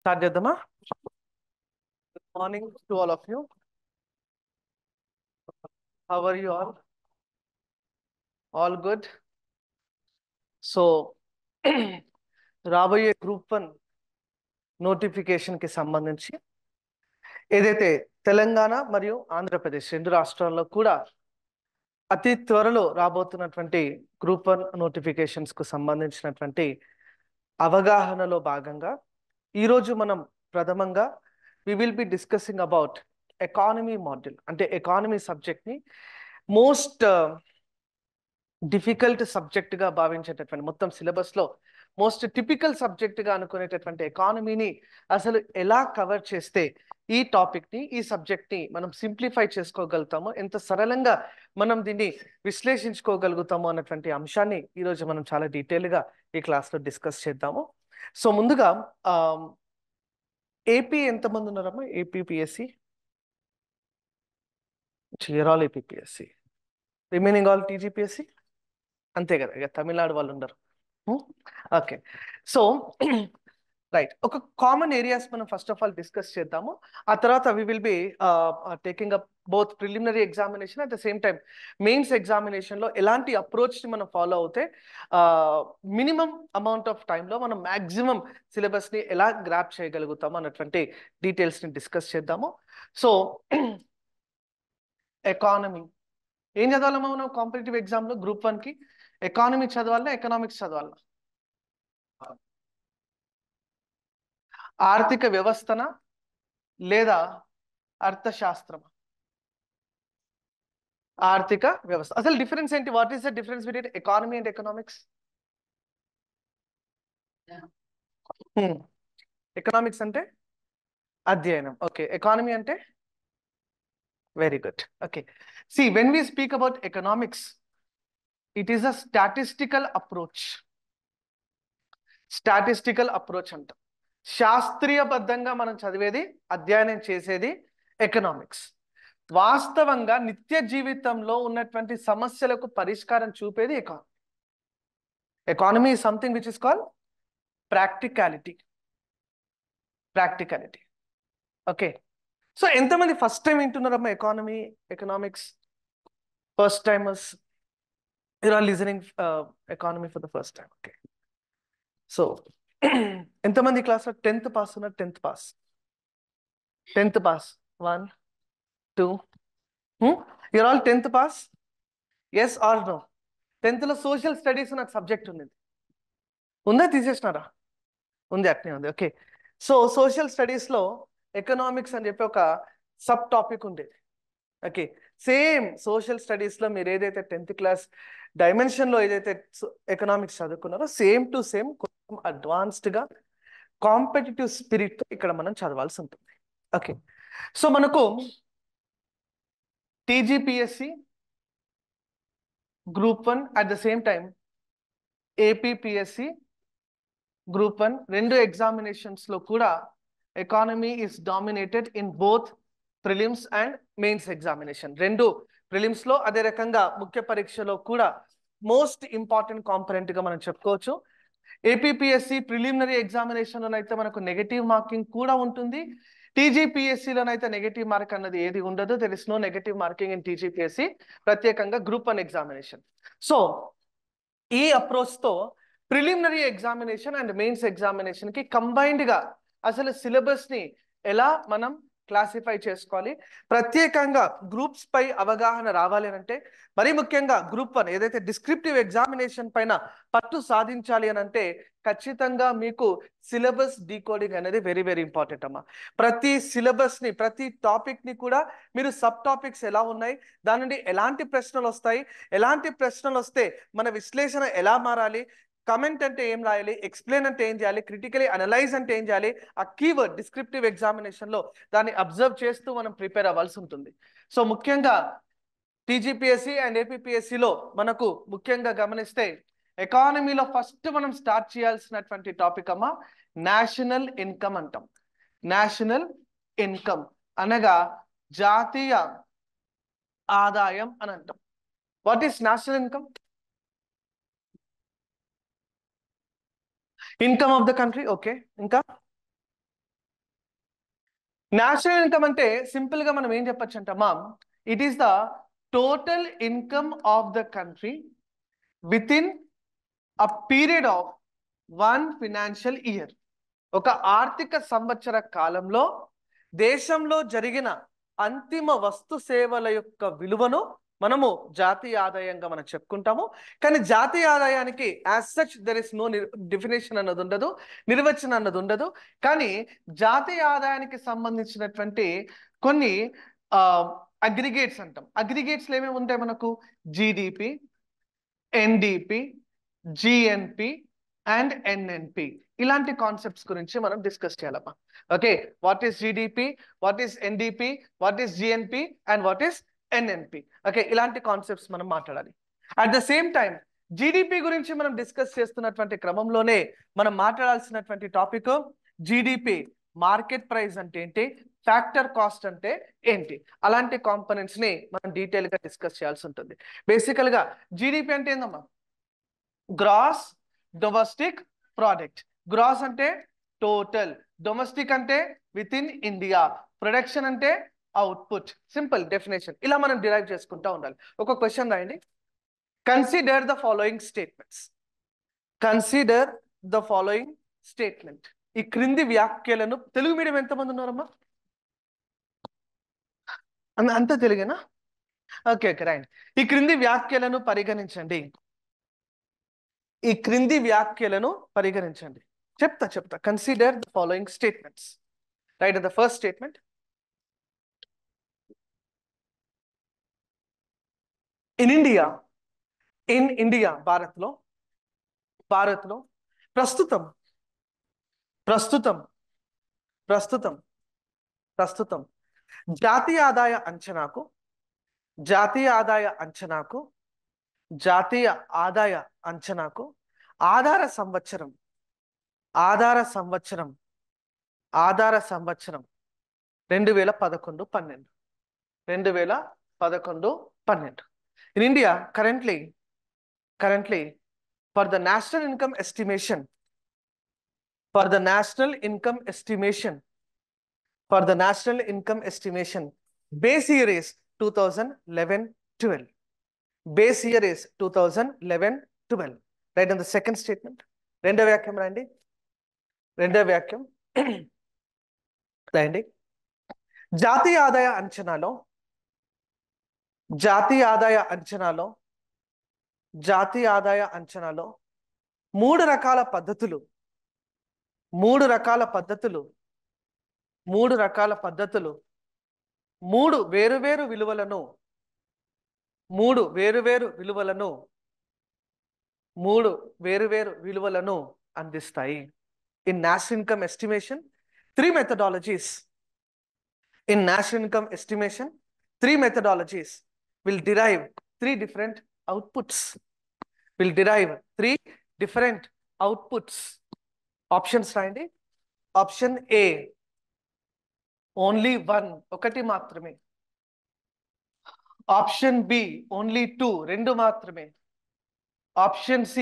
Start చేద్దామా? Good morning to all of you. How are you all good? So రాబోయే group 1 notification కి సంబంధించి ఏదైతే తెలంగాణ మరియు ఆంధ్రప్రదేశ్ రెండు రాష్ట్రాల్లో కూడా అతి త్వరలో రాబోతున్నటువంటి గ్రూప్ 1 నోటిఫికేషన్స్ కు సంబంధించినటువంటి అవగాహనలో భాగంగా ఈరోజు మనం ప్రథమంగా we will be discussing about economy module. అంటే ఎకానమీ సబ్జెక్ట్ ని మోస్ట్ డిఫికల్ట్ సబ్జెక్ట్ గా భావించేటటువంటి మొత్తం సిలబస్ లో మోస్ట్ టిపికల్ సబ్జెక్ట్ గా అనుకునేటటువంటి ఎకానమీని అసలు ఎలా కవర్ చేస్తే ఈ టాపిక్ ని ఈ సబ్జెక్ట్ ని మనం సింప్లిఫై చేసుకోగలుగుతామో, ఎంత సరళంగా మనం దీన్ని విశ్లేషించుకోగలుగుతామో అన్నటువంటి అంశాన్ని ఈరోజు మనం చాలా డీటెయిల్ గా ఈ క్లాస్ లో డిస్కస్ చేద్దాము. సో ముందుగా ఏపీ ఎంతమంది ఉన్నారమ్మా? APPSC all APPSC, remaining all TGPSC అంతే కదా, ఇక తమిళనాడు వాళ్ళు ఉండరు. ఓకే, సో రైట్, ఒక కామన్ ఏరియాస్ మనం ఫస్ట్ ఆఫ్ ఆల్ డిస్కస్ చేద్దాము. ఆ తర్వాత we will be taking up both preliminary examination at the same time mains examination లో ఎలాంటి అప్రోచ్ ని మనం ఫాలో అవుతే మినిమం అమౌంట్ ఆఫ్ టైంలో మనం మాక్సిమం సిలబస్ ని ఎలా గ్రాప్ చేయగలుగుతాము అన్నటువంటి డీటెయిల్స్ ని డిస్కస్ చేద్దాము. సో ఎకానమీ ఏం చదవాలమ్మా మనం కాంపిటేటివ్ ఎగ్జామ్ లో గ్రూప్ 1 కి? ఎకానమీ చదవాలా, ఎకనామిక్స్ చదవాలా? ఆర్థిక వ్యవస్థన లేదా అర్థశాస్త్రం? ఆర్థిక వ్యవస్థ. అసలు డిఫరెన్స్ ఏంటి? What is the difference between economy and economics? Economics అంటే అధ్యయనం, ఓకే. ఎకానమీ అంటే very good, okay. See when we speak about economics, it is a statistical approach. Statistical approach అంట. శాస్త్రీయబద్ధంగా మనం చదివేది, అధ్యయనం చేసేది ఎకనామిక్స్. వాస్తవంగా నిత్య జీవితంలో ఉన్నటువంటి సమస్యలకు పరిష్కారం చూపేది economy. Economy is something which is called practicality. Practicality, okay. So ఎంతమంది ఫస్ట్ టైం వింటున్నారమ్మా economy, economics? First timers, you are listening economy for the first time, okay. So ఎంతమంది క్లాస్లో 10th పాస్ ఉన్నారు? 10th pass, 10th pass 1 2 you are all 10th pass? Yes or no? 10th లో social studies నాకు subject ఉంది, ఉందా తీసేసినారా? ఉంది, అట్నే ఉంది, ఓకే. సో సోషల్ స్టడీస్ లో ఎకనామిక్స్ అని చెప్పి ఒక సబ్ టాపిక్ ఉండేది, ఓకే. సేమ్ సోషల్ స్టడీస్ లో మీరు ఏదైతే 10th క్లాస్ డైమెన్షన్ లో ఏదైతే ఎకనామిక్స్ చదువుకున్నారో సేమ్ టు సేమ్ కొంచెం అడ్వాన్స్డ్ గా కాంపిటేటివ్ స్పిరిట్ ఇక్కడ మనం చదవాల్సి ఉంటుంది, ఓకే. సో మనకు TGPSC group 1 at the same time APPSC group 1 రెండు ఎగ్జామినేషన్స్ లో కూడా economy is dominated in both prelims and mains examination. రెండు ప్రిలిమ్స్ లో, అదే రకంగా ముఖ్య పరీక్షలో కూడా మోస్ట్ ఇంపార్టెంట్ కాంపొనెంట్ గా మనం చెప్పుకోవచ్చు. ఏపీపీఎస్సి ప్రిలిమినరీ ఎగ్జామినేషన్ లోనైతే మనకు నెగటివ్ మార్కింగ్ కూడా ఉంటుంది. టీజీపీఎస్సిలోనైతే నెగటివ్ మార్క్ అన్నది ఏది ఉండదు. There is no negative marking in TGPSC, ప్రత్యేకంగా గ్రూప్ 1 ఎగ్జామినేషన్. సో ఈ అప్రోచ్ తో preliminary examination and mains examination కి కంబైన్డ్ గా అసలు సిలబస్ ని ఎలా మనం క్లాసిఫై చేసుకోవాలి, ప్రత్యేకంగా గ్రూప్స్ పై అవగాహన రావాలి అంటే, మరి ముఖ్యంగా గ్రూప్ 1 ఏదైతే డిస్క్రిప్టివ్ ఎగ్జామినేషన్ పైన పట్టు సాధించాలి అని అంటే ఖచ్చితంగా మీకు సిలబస్ డీకోడింగ్ అనేది వెరీ వెరీ ఇంపార్టెంట్ అమ్మా. ప్రతి సిలబస్ ని, ప్రతి టాపిక్ ని కూడా మీరు సబ్ టాపిక్స్ ఎలా ఉన్నాయి, దాని నుండి ఎలాంటి ప్రశ్నలు వస్తాయి, ఎలాంటి ప్రశ్నలు వస్తే మన విశ్లేషణ ఎలా మారాలి, కమెంట్ అంటే ఏం రాయాలి, ఎక్స్ప్లెయిన్ అంటే ఏం చేయాలి, క్రిటికలీ అనలైజ్ అంటే ఏం చేయాలి, ఆ కీవర్డ్ డిస్క్రిప్టివ్ ఎగ్జామినేషన్ లో దాన్ని అబ్జర్వ్ చేస్తూ మనం ప్రిపేర్ అవ్వాల్సి ఉంటుంది. సో ముఖ్యంగా టీజీపీఎస్సి అండ్ ఏపీపీఎస్సిలో మనకు ముఖ్యంగా గమనిస్తే ఎకానమీలో ఫస్ట్ మనం స్టార్ట్ చేయాల్సినటువంటి టాపిక్ అమ్మా నేషనల్ ఇన్కమ్ అంటాం. నేషనల్ ఇన్కమ్ అనగా జాతీయ ఆదాయం అని అంటాం. What is national income? Income of the country, okay. ఇంకా నేషనల్ ఇన్కమ్ అంటే సింపుల్ గా మనం ఏం చెప్పొచ్చు అంటమ్మా, it is the total income of the country within a period of 1 financial year. ఒక ఆర్థిక సంవత్సర కాలంలో దేశంలో జరిగిన అంతిమ వస్తు సేవల యొక్క విలువను మనము జాతీయ ఆదాయంగా మనం చెప్పుకుంటాము. కానీ జాతీయ ఆదాయానికి as such there is no definition అన్నది ఉండదు, నిర్వచనం అన్నది ఉండదు. కానీ జాతీయ ఆదాయానికి సంబంధించినటువంటి కొన్ని అగ్రిగేట్స్ అంటాం. అగ్రిగేట్స్లో ఏమేమి ఉంటాయి మనకు? GDP, NDP, GNP and NNP. ఇలాంటి కాన్సెప్ట్స్ గురించి మనం డిస్కస్ చేయాలమ్మా. Okay, what is GDP, what is NDP, what is GNP and what is NNP. Okay, ఇలాంటి కాన్సెప్ట్స్ మనం మాట్లాడాలి. At the same time GDP గురించి మనం డిస్కస్ చేస్తున్నటువంటి క్రమంలోనే మనం మాట్లాడాల్సినటువంటి టాపిక్ జిడిపి మార్కెట్ ప్రైస్ అంటే ఏంటి, ఫ్యాక్టర్ కాస్ట్ అంటే ఏంటి, అలాంటి కాంపోనెంట్స్ ని మనం డీటెయిల్ గా డిస్కస్ చేయాల్సి ఉంటుంది. బేసికల్ గా జిడిపి అంటే ఏందమ్మా? Gross domestic product. గ్రాస్ అంటే టోటల్, డొమెస్టిక్ అంటే విత్ ఇన్ ఇండియా, ప్రొడక్షన్ అంటే అవుట్పుట్. Simple definition. ఇలా మనం డిరైవ్ చేసుకుంటూ ఉండాలి. ఒక క్వశ్చన్ రాయండి. Consider the following statements. Consider the following statement. ఈ క్రింది వ్యాఖ్యలను, తెలుగు మీడియం ఎంతమంది ఉన్నారమ్మా? అంత తెలుగేనా? Okay okay right. ఈ క్రింది వ్యాఖ్యలను పరిగణించండి. ఈ క్రింది వ్యాఖ్యలను పరిగణించండి. చెప్తా. Consider the following statements. Right. The first statement, in India భారత్లో ప్రస్తుతం ప్రస్తుతం ప్రస్తుతం ప్రస్తుతం జాతీయ ఆదాయ అంచనాకు జాతీయ ఆదాయ అంచనాకు జాతీయ ఆదాయ అంచనాకు ఆధార సంవత్సరం ఆధార సంవత్సరం ఆధార సంవత్సరం 2011-12. 2011-12. In India, currently, for the national income estimation, base year is 2011-12. Base year is 2011-12. Right on the second statement. రెండో వాక్యం రాయండి. రాయండి. జాతీయ ఆదాయ అంచనాలో మూడు రకాల పద్ధతులు మూడు వేరువేరు విలువలను అందిస్తాయి. In national income estimation, three methodologies will derive three different outputs. Options రాయండి. Option A, only one, ఒకటి మాత్రమే. Option B, only two, రెండు మాత్రమే. Option C,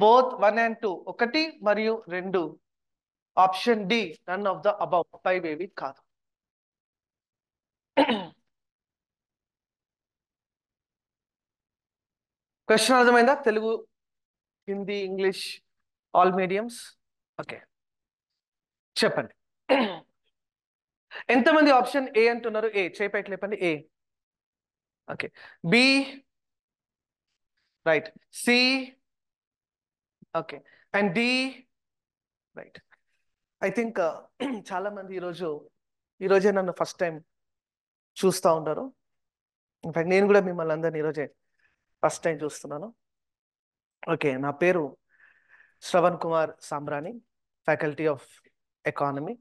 both 1 and 2, ఒకటి మరియు రెండు. Option D, none of the above, 5 ఏవి కాదు. క్వశ్చన్ అర్థమైందా? Telugu, Hindi, English, all mediums. Okay, చెప్పండి. ఎంతమంది ఆప్షన్ ఏ అంటున్నారు? ఏ చేయి పైకి లేపండి. A. Okay. B. Right. C. Okay. And D. Right. I think చాలా మంది ఈరోజే నన్ను ఫస్ట్ టైం చూస్తూ ఉంటారు. ఇన్ఫాక్ట్ నేను కూడా మిమ్మల్ని అందరినీ ఈరోజే ఫస్ట్ టైం చూస్తున్నాను. ఓకే, నా పేరు శ్రవణ్ కుమార్ సాంబ్రాణి, ఫ్యాకల్టీ ఆఫ్ ఎకానమీ.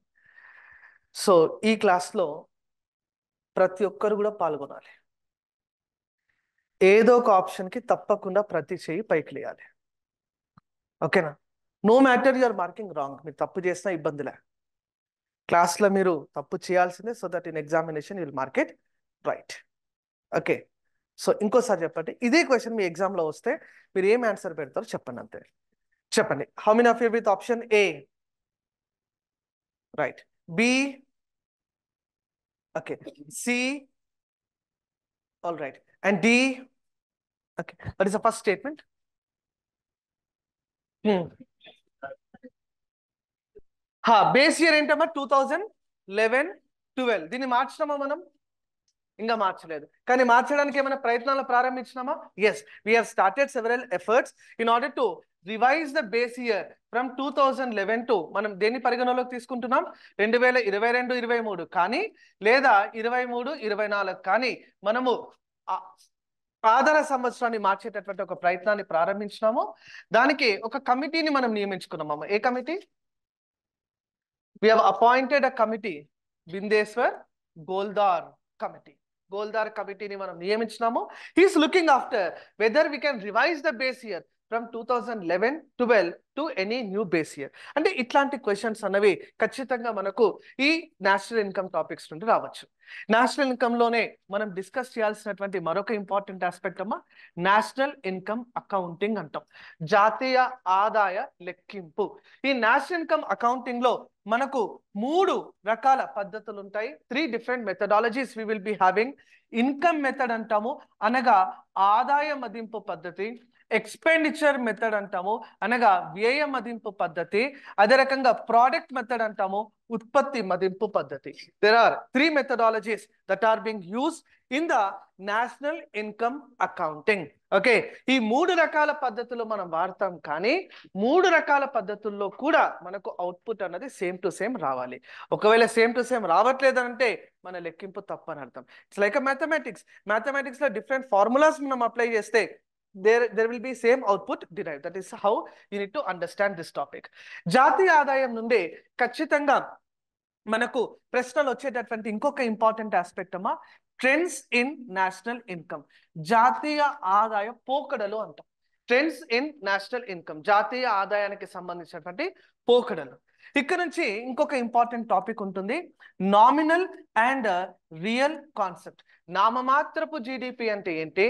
సో ఈ క్లాస్లో ప్రతి ఒక్కరు కూడా పాల్గొనాలి. ఏదో ఒక ఆప్షన్కి తప్పకుండా ప్రతి చేయి పైకి లేయాలి. ఓకేనా? No matter you're marking wrong. మీరు తప్పు చేసినా ఇబ్బందిలే. క్లాస్లో మీరు తప్పు చేయాల్సిందే, so that in examination will mark it right. Okay, so ఇంకోసారి చెప్పండి. ఇదే క్వశ్చన్ మీ ఎగ్జామ్లో వస్తే మీరు ఏం ఆన్సర్ పెడతారో చెప్పండి, అంతే. చెప్పండి. How many of you with option A? Right. B. Okay. C. All right. And D. Okay. What is the first statement? Base year ఏంటమ్మా 2011-12. దీన్ని మార్చినామా మనం? ఇంకా మార్చలేదు. కానీ మార్చడానికి ఏమైనా ప్రయత్నాలు ప్రారంభించినామా? Yes, we have started several efforts in order to revise the base year from 2011 to మనం దేన్ని పరిగణలోకి తీసుకుంటున్నాం? 2022-23 కానీ లేదా 23-24 కానీ మనము ఆధార సంవత్సరాన్ని మార్చేటటువంటి ఒక ప్రయత్నాన్ని ప్రారంభించినాము. దానికి ఒక కమిటీని మనం నియమించుకున్నాము. ఏ committee? We have appointed a committee, Bindeswar Goldar Committee. Goldar Committee ni manam niyaminchinamo. He is looking after whether we can revise the base year from 2011-12 to any new base year. అంటే ఇట్లాంటి questions అన్నవి ఖచ్చితంగా మనకు ఈ national income topics నుండి రావచ్చు. National income లోనే మనం డిస్కస్ చేయాల్సినటువంటి మరొక ఇంపార్టెంట్ ఆస్పెక్ట్ అమ్మా నేషనల్ ఇన్కమ్ అకౌంటింగ్ అంటాం. జాతీయ ఆదాయ లెక్కింపు. ఈ నేషనల్ ఇన్కమ్ అకౌంటింగ్ లో మనకు 3 రకాల పద్ధతులు ఉంటాయి. 3 different methodologies we will be having. Income method అంటాము, అనగా ఆదాయ మదింపు పద్ధతి. ఎక్స్పెండిచర్ మెథడ్ అంటాము, అనగా వ్యయ మదింపు పద్ధతి. అదే రకంగా ప్రోడక్ట్ మెథడ్ అంటాము, ఉత్పత్తి మదింపు పద్ధతి. There are 3 methodologies that are being used in the national income accounting. Okay, ఈ 3 రకాల పద్ధతులు మనం వాడతాం, కానీ 3 రకాల పద్ధతుల్లో కూడా మనకు అవుట్పుట్ అన్నది సేమ్ టు సేమ్ రావాలి. ఒకవేళ సేమ్ టు సేమ్ రావట్లేదంటే మన లెక్కింపు తప్పని అర్థం. ఇట్స్ లైక్ మ్యాథమెటిక్స్ లో డిఫరెంట్ ఫార్ములాస్ మనం అప్లై చేస్తే there will be same output derived. That is how you need to understand this topic. జాతీయ ఆదాయం నుండి ఖచ్చితంగా మనకు ప్రశ్నలు వచ్చేటటువంటి ఇంకొక ఇంపార్టెంట్ ఆస్పెక్ట్ అమ్మా ట్రెండ్స్ ఇన్ నేషనల్ ఇన్కమ్. జాతీయ ఆదాయ పోకడలు అంటాం. ట్రెండ్స్ ఇన్ నేషనల్ ఇన్కమ్, జాతీయ ఆదాయానికి సంబంధించినటువంటి పోకడలు. ఇక్కడ నుంచి ఇంకొక ఇంపార్టెంట్ టాపిక్ ఉంటుంది, నామినల్ అండ్ రియల్ కాన్సెప్ట్. నామమాత్రపు జీడిపి అంటే ఏంటి,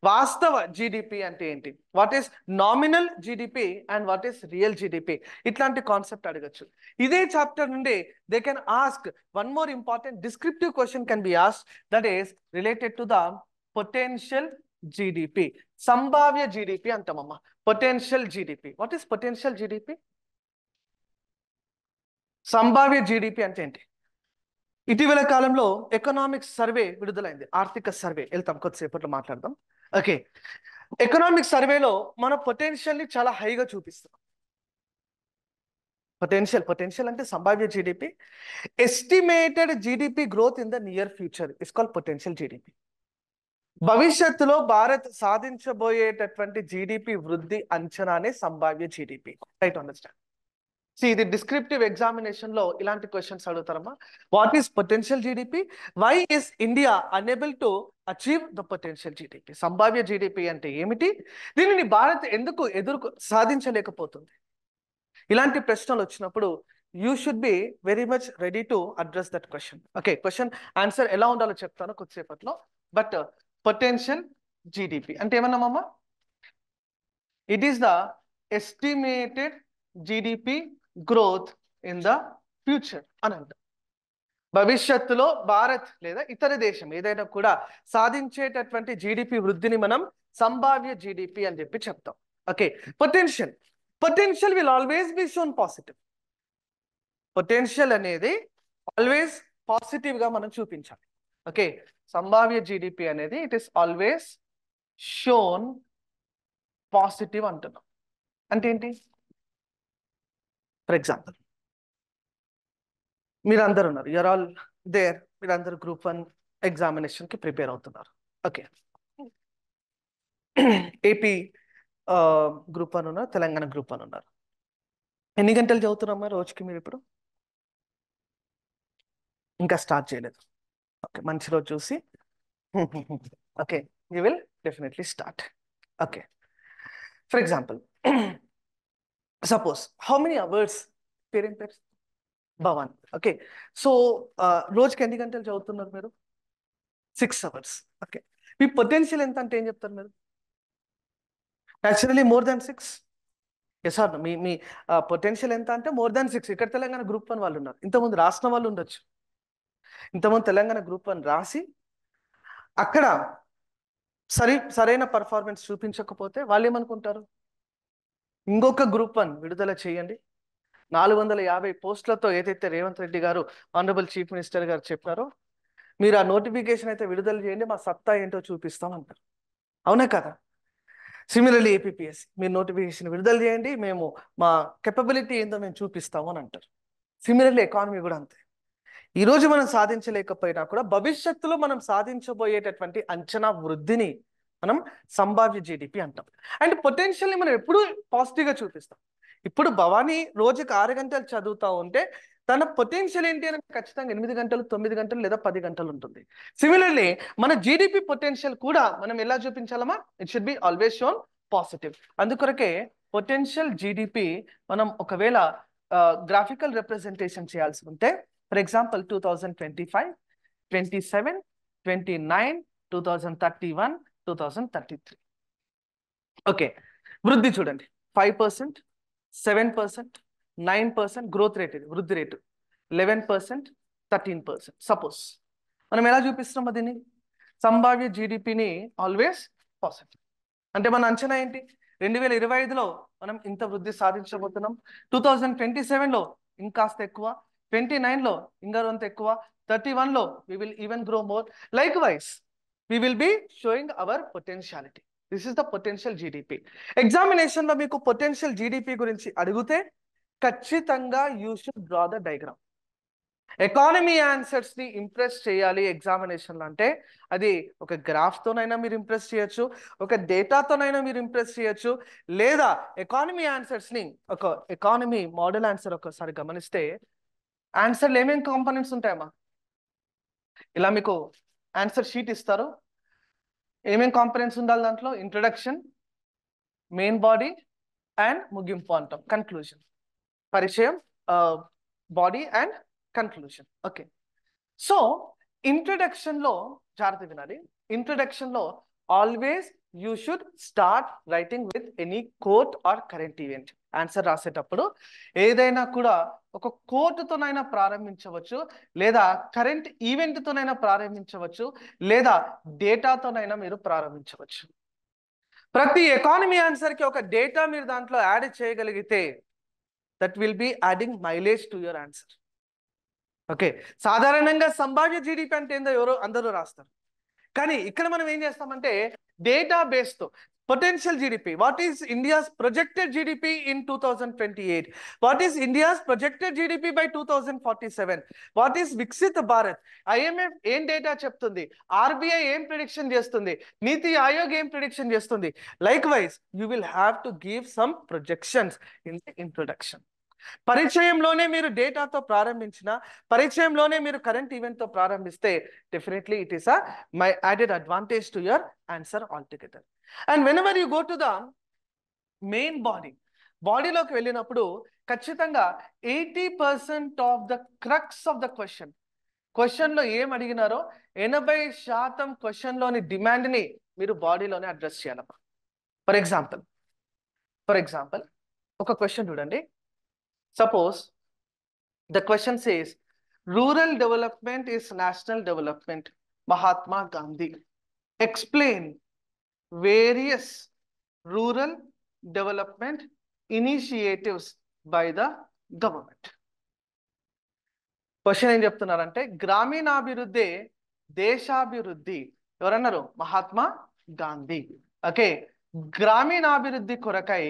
వాస్తవ జీడిపి అంటే ఏంటి, what is nominal GDP and what is real GDP, ఇట్లాంటి కాన్సెప్ట్ అడగచ్చు. ఇదే చాప్టర్ నుండి they can ask one more important descriptive question can be asked, that is related to the potential GDP. సంభావ్య జీడిపి అంటామమ్మా. Potential GDP, what is potential GDP? సంభావ్య GDP అంటే ఏంటి? ఇటీవల కాలంలో ఎకనామిక్స్ సర్వే విడుదలైంది, ఆర్థిక సర్వే. వెళ్తాం కొద్దిసేపట్లో మాట్లాడదాం. ఓకే, ఎకనామిక్ సర్వేలో మన పొటెన్షియల్ ని చాలా హైగా చూపిస్తాం. పొటెన్షియల్ అంటే సంభావ్య GDP. Estimated GDP growth in the near future is called potential GDP. భవిష్యత్తులో భారత్ సాధించబోయేటటువంటి జీడిపి వృద్ధి అంచనానే సంభావ్య జీడిపి. Right, understand. ఇది డిస్క్రిప్టివ్ ఎగ్జామినేషన్ లో ఇలాంటి క్వశ్చన్స్ అడుగుతారమ్మా. What is potential GDP? Why is India unable to achieve the potential GDP? సంభావ్య జీడిపి అంటే ఏమిటి? దీనిని భారత్ ఎందుకు సాధించలేకపోతుంది? ఇలాంటి ప్రశ్నలు వచ్చినప్పుడు you should be very much ready to address that question. Okay, question answer ఎలా ఉండాలో చెప్తాను కొద్దిసేపట్లో. బట్ పొటెన్షియల్ జీడిపి అంటే ఏమన్నామమ్మా? It is the estimated GDP growth in the future అని అంటాం. భవిష్యత్తులో భారత్ లేదా ఇతర దేశం ఏదైనా కూడా సాధించేటటువంటి జీడిపి వృద్ధిని మనం సంభావ్య జీడిపి అని చెప్పి చెప్తాం. Okay, potential will always be shown positive. Potential అనేది ఆల్వేస్ పాజిటివ్ గా మనం చూపించాలి. ఓకే, సంభావ్య జీడిపి అనేది it is always shown positive అంటున్నాం. అంటే ఏంటి? ఫర్ ఎగ్జాంపుల్, మీరందరూ ఉన్నారు, యూఆర్ ఆల్ దేర్, మీరందరూ గ్రూప్ 1 ఎగ్జామినేషన్ కి ప్రిపేర్ అవుతున్నారు. ఓకే, ఏపీ గ్రూప్ 1 ఉన్నారు, తెలంగాణ గ్రూప్ 1 ఉన్నారు. ఎన్ని గంటలు చదువుతున్నారమ్మా రోజుకి మీరు ఇప్పుడు? ఇంకా స్టార్ట్ చేయలేదు. ఓకే, మంచి రోజు చూసి okay you will definitely start. Okay, for example, suppose how many hours parents Bhavan. Okay, so రోజుకి ఎన్ని గంటలు చదువుతున్నారు మీరు? 6 hours. ఓకే, మీ పొటెన్షియల్ ఎంత అంటే ఏం చెప్తారు మీరు? Naturally more than 6. Yes or no? మీ పొటెన్షియల్ ఎంత అంటే మోర్ దాన్ 6. ఇక్కడ తెలంగాణ గ్రూప్ 1 వాళ్ళు ఉన్నారు, ఇంతకుముందు రాసిన వాళ్ళు ఉండొచ్చు. ఇంతకుముందు తెలంగాణ గ్రూప్ 1 రాసి అక్కడ సరైన పర్ఫార్మెన్స్ చూపించకపోతే వాళ్ళు ఏమనుకుంటారు, ఇంకొక గ్రూప్ 1 విడుదల చేయండి, 450 పోస్టులతో ఏదైతే రేవంత్ రెడ్డి గారు ఆనరబుల్ చీఫ్ మినిస్టర్ గారు చెప్పారో మీరు ఆ నోటిఫికేషన్ అయితే విడుదల చేయండి, మా సత్తా ఏంటో చూపిస్తాం అంటారు. అవునా కదా? సిమిలర్లీ ఏపీపీఎస్సీ మీరు నోటిఫికేషన్ విడుదల చేయండి, మేము మా కెపబిలిటీ ఏందో మేము చూపిస్తాము అని అంటారు. సిమిలర్లీ ఎకానమీ కూడా అంతే. ఈరోజు మనం సాధించలేకపోయినా కూడా భవిష్యత్తులో మనం సాధించబోయేటటువంటి అంచనా వృద్ధిని మనం సంభావ్య జీడిపి అంటాం. అండ్ పొటెన్షియల్ని మనం ఎప్పుడూ పాజిటివ్గా చూపిస్తాం. ఇప్పుడు భవానీ రోజుకి 6 గంటలు చదువుతా ఉంటే తన పొటెన్షియల్ ఏంటి అని ఖచ్చితంగా 8 గంటలు, 9 గంటలు లేదా 10 గంటలు ఉంటుంది. సిమిలర్లీ మన జీడిపి పొటెన్షియల్ కూడా మనం ఎలా చూపించాలమా, it should be always shown positive. అందుకొరకే పొటెన్షియల్ జీడిపి మనం ఒకవేళ గ్రాఫికల్ రిప్రజెంటేషన్ చేయాల్సి ఉంటే, ఫర్ ఎగ్జాంపుల్ 2025, 27, 29, 2031, 2033. ఓకే, వృద్ధి చూడండి 5%, 7%, 9% గ్రోత్ రేట్, ఇది వృద్ధి రేటు 11%, 13%. సపోజ్ మనం ఎలా చూపిస్తున్నాం దీన్ని, సంభావ్య జీడిపిని ఆల్వేస్ పాజిటివ్. అంటే మన అంచనా ఏంటి, 2025లో మనం ఇంత వృద్ధి సాధించబోతున్నాం, 2027లో ఇంకాస్త ఎక్కువ, 29లో ఇంకా కొంత ఎక్కువ, 31లో we will even grow more. Likewise, we will be showing our potentiality. This is the potential GDP. ఎగ్జామినేషన్లో మీకు పొటెన్షియల్ జీడిపి గురించి అడిగితే ఖచ్చితంగా you should draw the diagram. Economy answers ని ఇంప్రెస్ చేయాలి ఎగ్జామినేషన్లో అంటే అది ఒక గ్రాఫ్తోనైనా మీరు ఇంప్రెస్ చేయొచ్చు, ఒక డేటాతోనైనా మీరు ఇంప్రెస్ చేయొచ్చు, లేదా ఎకానమీ ఆన్సర్స్ ని ఒక ఎకానమీ మోడల్ ఆన్సర్ ఒకసారి గమనిస్తే ఆన్సర్లు ఏమేమి కాంపోనెంట్స్ ఉంటాయమ్మా, ఇలా మీకు ఆన్సర్ షీట్ ఇస్తారు, ఏమేమి కాంపోనెంట్స్ ఉండాలి దాంట్లో, ఇంట్రొడక్షన్, మెయిన్ బాడీ అండ్ ముగింపు అంటాం, కన్క్లూజన్, పరిచయం, body and conclusion. Okay, so introduction లో జాగ్రత్త వినాలి, ఇంట్రొడక్షన్ లో always you should start writing with any quote or current event. Answer రాసేటప్పుడు ఏదైనా కూడా ఒక కోట్తోనైనా ప్రారంభించవచ్చు, లేదా కరెంట్ ఈవెంట్తోనైనా ప్రారంభించవచ్చు, లేదా డేటాతోనైనా మీరు ప్రారంభించవచ్చు. ప్రతి ఎకానమీ ఆన్సర్కి ఒక డేటా మీరు దాంట్లో యాడ్ చేయగలిగితే that will be adding mileage to your answer. Okay, సాధారణంగా సంభావ్య జీడిపి అంటే ఏందో ఎవరో అందరూ రాస్తారు, కానీ ఇక్కడ మనం ఏం చేస్తామంటే డేటాబేస్తో potential GDP, what is India's projected GDP in 2028, what is India's projected GDP by 2047, what is Viksit Bharat, IMF ఏం డేటా చెప్తుంది, ఆర్బిఐ ఏం ప్రిడిక్షన్ చేస్తుంది, నీతి ఆయోగ్ ఏం ప్రిడిక్షన్ చేస్తుంది. Like wise you will have to give some projections in the introduction. పరిచయంలోనే మీరు డేటాతో ప్రారంభించిన, పరిచయంలోనే మీరు కరెంట్ ఈవెంట్తో ప్రారంభిస్తే definitely it is my added advantage to your answer all together. And when ever you go to the main బాడీలోకి వెళ్ళినప్పుడు ఖచ్చితంగా 80% of the crux of the క్వశ్చన్లో ఏం అడిగినారో 80% క్వశ్చన్లోని డిమాండ్ని మీరు బాడీలోనే అడ్రస్ చేయాలమ్మా. ఫర్ ఎగ్జాంపుల్ ఒక క్వశ్చన్ చూడండి. Suppose the question says, rural development is national development. Mahatma Gandhi. Explain various rural development initiatives by the government. Question ఏం చెప్తున్నారంటే గ్రామీణాభివృద్ధి దేశాభివృద్ధి ఎవరన్నారు, మహాత్మా గాంధీ. ఓకే, గ్రామీణాభివృద్ధి కొరకై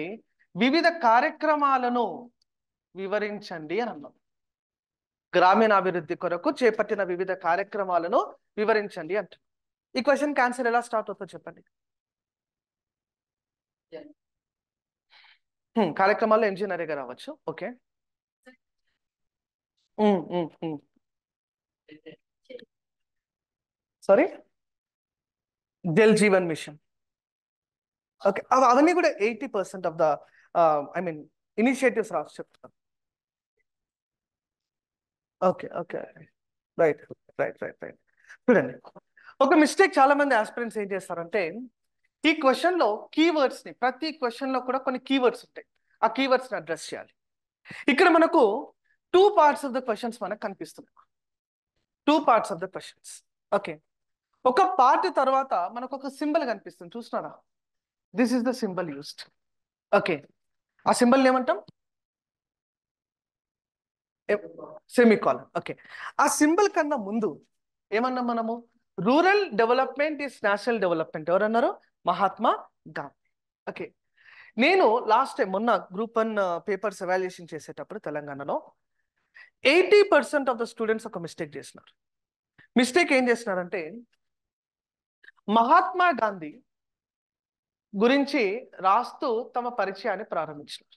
వివిధ కార్యక్రమాలను వివరించండి అని అన్నాం. గ్రామీణాభివృద్ధి కొరకు చేపట్టిన వివిధ కార్యక్రమాలను వివరించండి అంట. ఈ క్వశ్చన్ ఆన్సర్ ఎలా స్టార్ట్ అవుతుందో చెప్పండి. కార్యక్రమాల్లో ఎంజీ నరేగా రావచ్చు. Okay, sorry, Jal Jeevan mission. Okay, అవన్నీ కూడా 80% of the I mean initiatives రాసి చెప్తాను. Okay okay, right right right right. చూడండి, ఒక మిస్టేక్ చాలా మంది ఆస్పిరెంట్స్ ఏం చేస్తారంటే ఈ క్వశ్చన్లో కీవర్డ్స్ని, ప్రతి క్వశ్చన్లో కూడా కొన్ని కీవర్డ్స్ ఉంటాయి, ఆ కీవర్డ్స్ని అడ్రస్ చేయాలి. ఇక్కడ మనకు 2 parts ఆఫ్ ద క్వశ్చన్స్ మనకు కనిపిస్తున్నాయి. 2 parts of the questions. Okay, ఒక పార్ట్ తర్వాత మనకు ఒక సింబల్ కనిపిస్తుంది, చూస్తున్నారా? This is the symbol used. Okay, ఆ సింబల్ ఏమంటాం? సెమికాలన్. ఓకే, ఆ సింబల్ కన్నా ముందు ఏమన్నాం మనము? Rural development is national development. ఎవరన్నారు? మహాత్మా గాంధీ. ఓకే, నేను లాస్ట్ టైం మొన్న గ్రూప్ 1 పేపర్స్ ఎవాల్యుయేషన్ చేసేటప్పుడు తెలంగాణలో 80% ఆఫ్ ద స్టూడెంట్స్ ఒక మిస్టేక్ చేసినారు. మిస్టేక్ ఏం చేసినారంటే, మహాత్మా గాంధీ గురించి రాస్తూ తమ పరిచయాన్ని ప్రారంభించారు.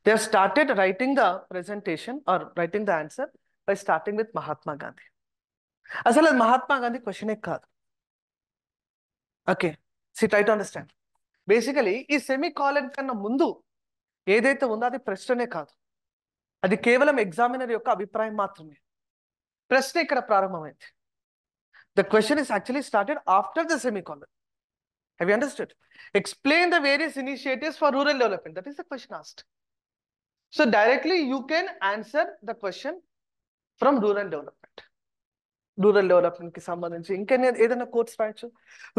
They started writing the presentation or writing the answer by starting with Mahatma Gandhi. అసలు అది మహాత్మా గాంధీ క్వశ్చనే కాదు. Okay, see try to understand. Basically ఈ సెమీ కాలన్ కన్నా ముందు ఏదైతే ఉందో అది ప్రశ్ననే కాదు, అది కేవలం ఎగ్జామినర్ యొక్క అభిప్రాయం మాత్రమే. ప్రశ్న ఇక్కడ ప్రారంభమైంది. The question is actually started after the semi colon. Have you understood? Explain the various initiatives for rural development. That is the question asked. So directly you can answer the question from rural development. Rural development కి సంబంధించి ఇంకా ఏదైనా course రాయొచ్చు.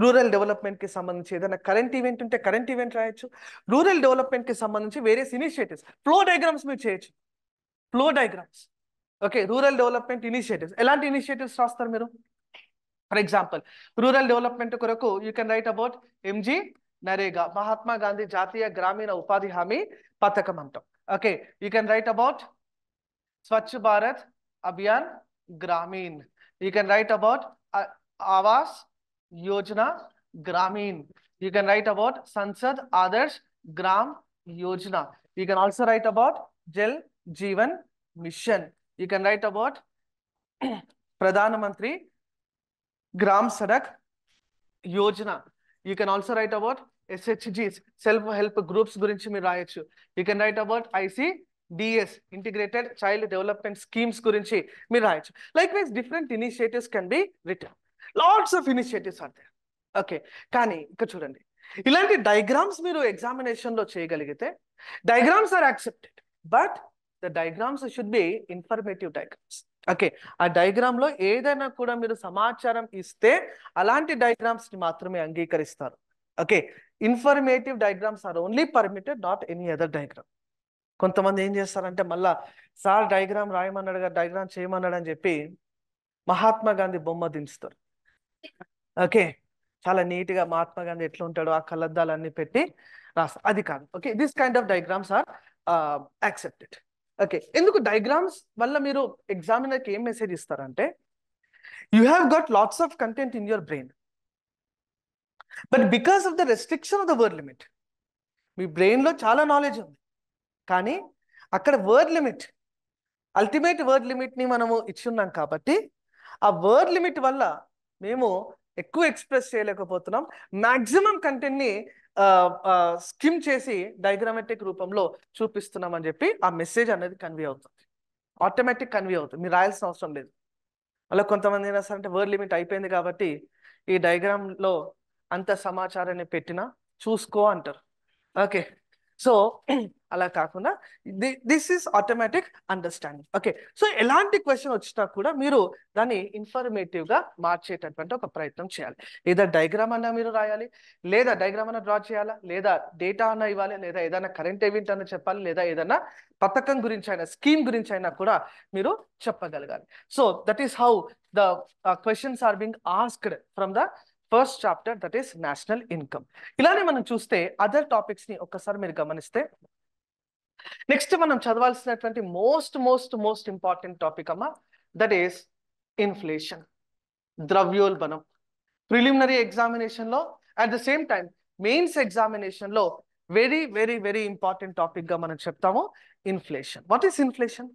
Rural development కి సంబంధించి ఏదైనా current event ఉంటే current event రాయొచ్చు. రూరల్ డెవలప్మెంట్ కి సంబంధించి వేరియస్ ఇనిషియేటివ్స్, ఫ్లో డయాగ్రామ్స్ మీరు చేయొచ్చు. Flow diagrams. Okay, rural development initiatives. ఎలాంటి ఇనిషియేటివ్స్ రాస్తారు మీరు? ఫర్ ఎగ్జాంపుల్, రూరల్ డెవలప్మెంట్ కొరకు you can write about MG NREGA, Mahatma Gandhi జాతీయ గ్రామీణ ఉపాధి హామీ పథకం అంటాం. Okay, you can write about Swachh Bharat Abhiyan Grameen. You can write about Awas Yojana Grameen. You can write about Sansad Adarsh Gram Yojana. You can also write about Jal Jeevan mission. You can write about Pradhan Mantri Gram Sadak Yojana. You can also write about SHGs, self help groups గురించి మీరు రాయొచ్చు. You can write about ICDS, integrated child development schemes గురించి మీరు రాయొచ్చు. Likewise different initiatives can be written. Lots of initiatives are there. Okay, కానీ ఇక్కడ చూడండి, ఇలాంటి డయాగ్రామ్స్ మీరు ఎగ్జామినేషన్ లో చేయగలిగితే diagrams are accepted, but the diagrams should be informative diagrams. Okay, ఆ డయాగ్రామ్ లో ఏదైనా కూడా మీరు సమాచారం ఇస్తే అలాంటి డయాగ్రామ్స్ ని మాత్రమే అంగీకరిస్తారు. Okay, informative diagrams are only permitted, not any other diagram. కొంతమంది ఏం చేస్తారంటే, మళ్ళా సార్ డయాగ్రామ్ రాయమన్నాడు, డయాగ్రామ్ చేయమన్నాడు అని చెప్పి మహాత్మా గాంధీ బొమ్మ దించుతారు. ఓకే, చాలా నీట్ గా మహాత్మా గాంధీ ఎట్లా ఉంటాడో ఆ కళ్ళద్దాలన్నీ పెట్టి రాస్తారు. అది కాదు. Okay, this kind of diagrams are accepted. Okay, ఎందుకు డయాగ్రామ్స్ వల్ల మీరు ఎగ్జామినర్కి ఏం మెసేజ్ ఇస్తారంటే, you have got lots of content in your brain, but because of the restriction of the word limit, మీ బ్రెయిన్ లో చాలా నాలెడ్జ్ ఉంది, కానీ అక్కడ word limit, ultimate word limit ని మనము ఇచ్చున్నాం కాబట్టి ఆ వర్డ్ లిమిట్ వల్ల మేము ఎక్కువ ఎక్స్ప్రెస్ చేయలేకపోతున్నాం. మాక్సిమం కంటెంట్ ని స్కిమ్ చేసి డయాగ్రామాటిక్ రూపంలో చూపిస్తున్నాం అని చెప్పి ఆ మెసేజ్ అనేది కన్వే అవుతుంది, ఆటోమేటిక్ కన్వే అవుతుంది, మీరు రాయాల్సిన అవసరం లేదు. అలా కొంతమంది ఏం చేస్తారంటే, వర్డ్ లిమిట్ అయిపోయింది కాబట్టి ఈ డయాగ్రామ్ లో అంత సమాచారాన్ని పెట్టినా చూసుకో అంటారు. ఓకే, సో అలా కాకుండా this is automatic understanding. Okay, so ఎలాంటి క్వశ్చన్ వచ్చినా కూడా మీరు దాన్ని ఇన్ఫర్మేటివ్ గా మార్చేటటువంటి ఒక ప్రయత్నం చేయాలి. ఏదో డయాగ్రామ్ అన్నా మీరు రాయాలి, లేదా డయాగ్రామ్ అన్నా డ్రా చేయాలా, లేదా డేటా అన్నా ఇవ్వాలి, లేదా ఏదైనా కరెంట్ ఈవెంట్ అన్నా చెప్పాలి, లేదా ఏదైనా పథకం గురించి అయినా స్కీమ్ గురించి అయినా కూడా మీరు చెప్పగలగాలి. So that is how the questions are being asked from the first chapter, that is national income. ఇలానే మనం చూస్తే అదర్ టాపిక్స్ ని ఒక్కసారి మీరు గమనిస్తే, నెక్స్ట్ మనం చదవాల్సినటువంటి మోస్ట్ ఇంపార్టెంట్ టాపిక్ అమ్మా, దట్ ఈస్ ఇన్ఫ్లేషన్, ద్రవ్యోల్బణం. ప్రిలిమినరీ ఎగ్జామినేషన్ లో, at the same time mains examination లో వెరీ ఇంపార్టెంట్ టాపిక్ గా మనం చెప్తాము ఇన్ఫ్లేషన్. What is inflation?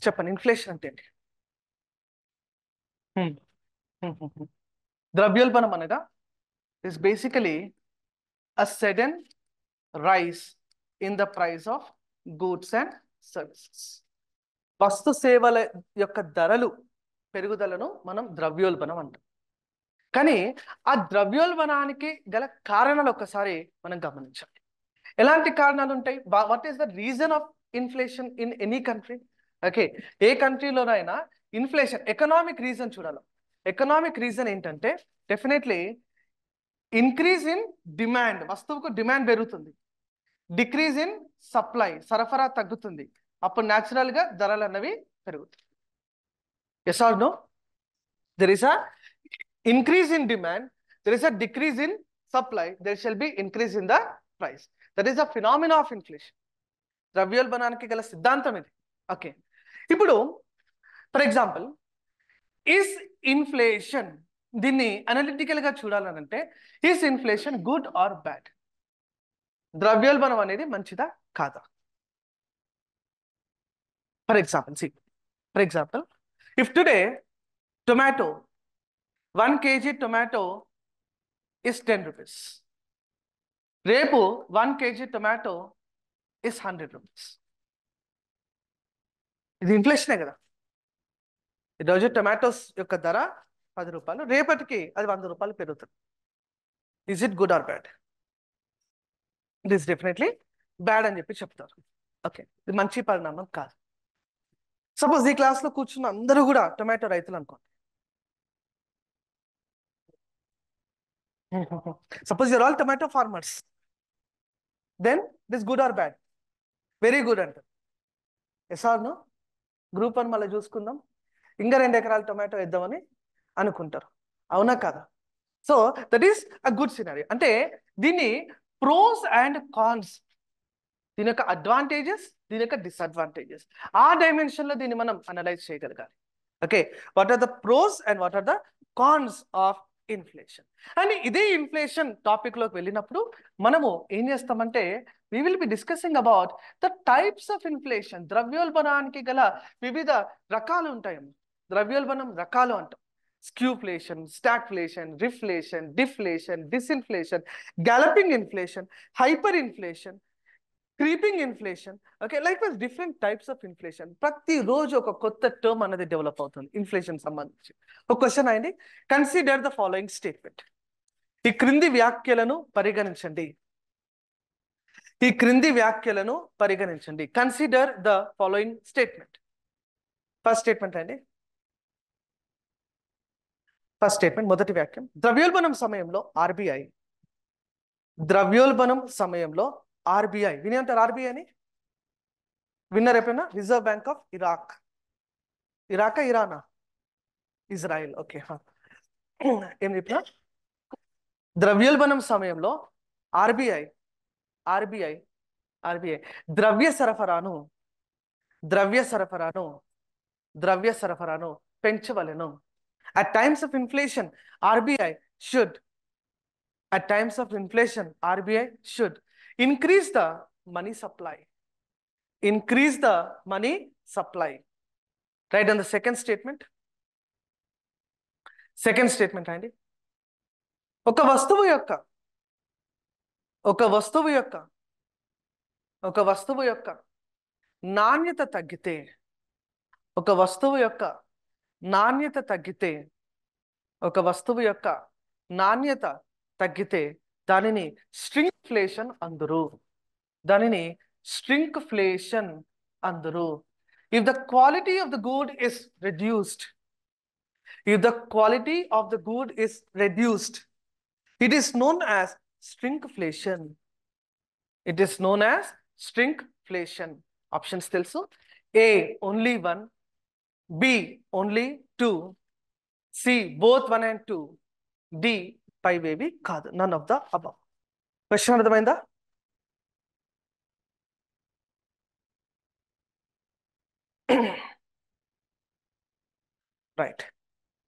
చెప్పండి, ఇన్ఫ్లేషన్ అంటే ఏంటి? ద్రవ్యోల్బణం అనగా is basically a sudden rise in the price of goods and services. వస్తు సేవల యొక్క ధరలు పెరుగుదలను మనం ద్రవ్యోల్బణం అంటాం. కానీ ఆ ద్రవ్యోల్బణానికి గల కారణాలు ఒక్కసారి మనం గమనించాలి. ఎలాంటి కారణాలు ఉంటాయి? What is the reason of inflation in any country? Okay, ఏ కంట్రీలోనైనా ఇన్ఫ్లేషన్ ఎకనామిక్ రీజన్ చూడాలి. ఎకనామిక్ రీజన్ ఏంటంటే డెఫినెట్లీ ఇంక్రీజ్ ఇన్ డిమాండ్, వస్తువుకు డిమాండ్ పెరుగుతుంది. డిక్రీజ్ ఇన్ సప్లై, సరఫరా తగ్గుతుంది. అప్పుడు న్యాచురల్ గా ధరలు అన్నవి పెరుగుతాయి. Yes or no? There is a increase in demand, there is a decrease in supply, there shall be increase in the price. That is a phenomena of inflation. ద్రవ్యోల్బణానికి గల సిద్ధాంతం ఇది. ఓకే, ఇప్పుడు ఫర్ ఎగ్జాంపుల్ ఇస్ ఇన్ఫ్లేషన్, దీన్ని analytical గా చూడాలనంటే is inflation good or bad? ద్రవ్యోల్బణం అనేది మంచిదా కాదా? For example if today tomato 1 kg tomato is 10 rupees. రేపు 1 kg tomato is 100 rupees. ఇది ఇన్ఫ్లేషనే కదా. ఈరోజు టొమాటోస్ యొక్క ధర 10 రూపాయలు, రేపటికి అది 100 రూపాయలు పెరుగుతుంది. Is it good or bad? It is definitely bad అని చెప్పి చెప్తారు. ఓకే, ఇది మంచి పరిణామం కాదు. సపోజ్ ఈ క్లాస్లో కూర్చున్న అందరూ కూడా టొమాటో రైతులు అనుకోండి. Suppose you're all tomato farmers, then this good or bad? Very good అంటారు. Yes or no? గ్రూప్ 1 మళ్ళీ చూసుకుందాం, ఇంకా 2 ఎకరాలు టొమాటో వేద్దామని అనుకుంటారు. అవునా కాదా? So that is a good scenario. అంటే దీన్ని ప్రోస్ అండ్ కాన్స్, దీని యొక్క అడ్వాంటేజెస్, దీని యొక్క డిసడ్వాంటేజెస్, ఆ డైమెన్షన్లో దీన్ని మనం అనలైజ్ చేయగలగాలి. Okay, what are the pros and what are the cons of inflation? And ఇదే ఇన్ఫ్లేషన్ టాపిక్ లోకి వెళ్ళినప్పుడు మనము ఏం చేస్తామంటే we will be discussing about the types of inflation. ద్రవ్యోల్బణానికి గల వివిధ రకాలు ఉంటాయి. ద్రవ్యోల్బణం రకాలు అంటాం. Skewflation, stagflation, reflation, deflation, disinflation, galloping inflation, hyper inflation, creeping inflation. Okay, like different types of inflation. ప్రతిరోజు ఒక కొత్త టర్మ్ అనేది డెవలప్ అవుతుంది ఇన్ఫ్లేషన్ సంబంధించి. ఒక క్వశ్చన్ అయింది, కన్సిడర్ ద ఫాలోయింగ్ స్టేట్మెంట్. ఈ క్రింది వ్యాఖ్యలను పరిగణించండి. ఈ క్రింది వ్యాఖ్యలను పరిగణించండి. Consider the following statement. First statement అండి, ఫస్ట్ స్టేట్మెంట్, మొదటి వాక్యం. ద్రవ్యోల్బణం సమయంలో ఆర్బీఐ, ద్రవ్యోల్బణం సమయంలో ఆర్బీఐ, విని అంటారు ఆర్బీఐ అని? విన్నర్ ఎప్పుడైనా? Reserve bank of Iraq. ఇరాకా ఇరానా? ఇజ్రాయిల్. ఓకే, ఏం చెప్పినా? ద్రవ్యోల్బణం సమయంలో ఆర్బీఐ ద్రవ్య సరఫరాను పెంచవలెను. At times of inflation, RBI should increase the money supply. Right on the second statement అండి. ఒక వస్తువు యొక్క నాణ్యత తగ్గితే, దానిని స్ట్రింగ్ఫ్లేషన్ అందురు. If the quality of the good is reduced, it is known as shrinkflation. Options తెలుసు. A only 1, B only 2, C both 1 and 2, D 5 ఏవి కాదు, none of the above. Question అర్థమైందా? రైట్,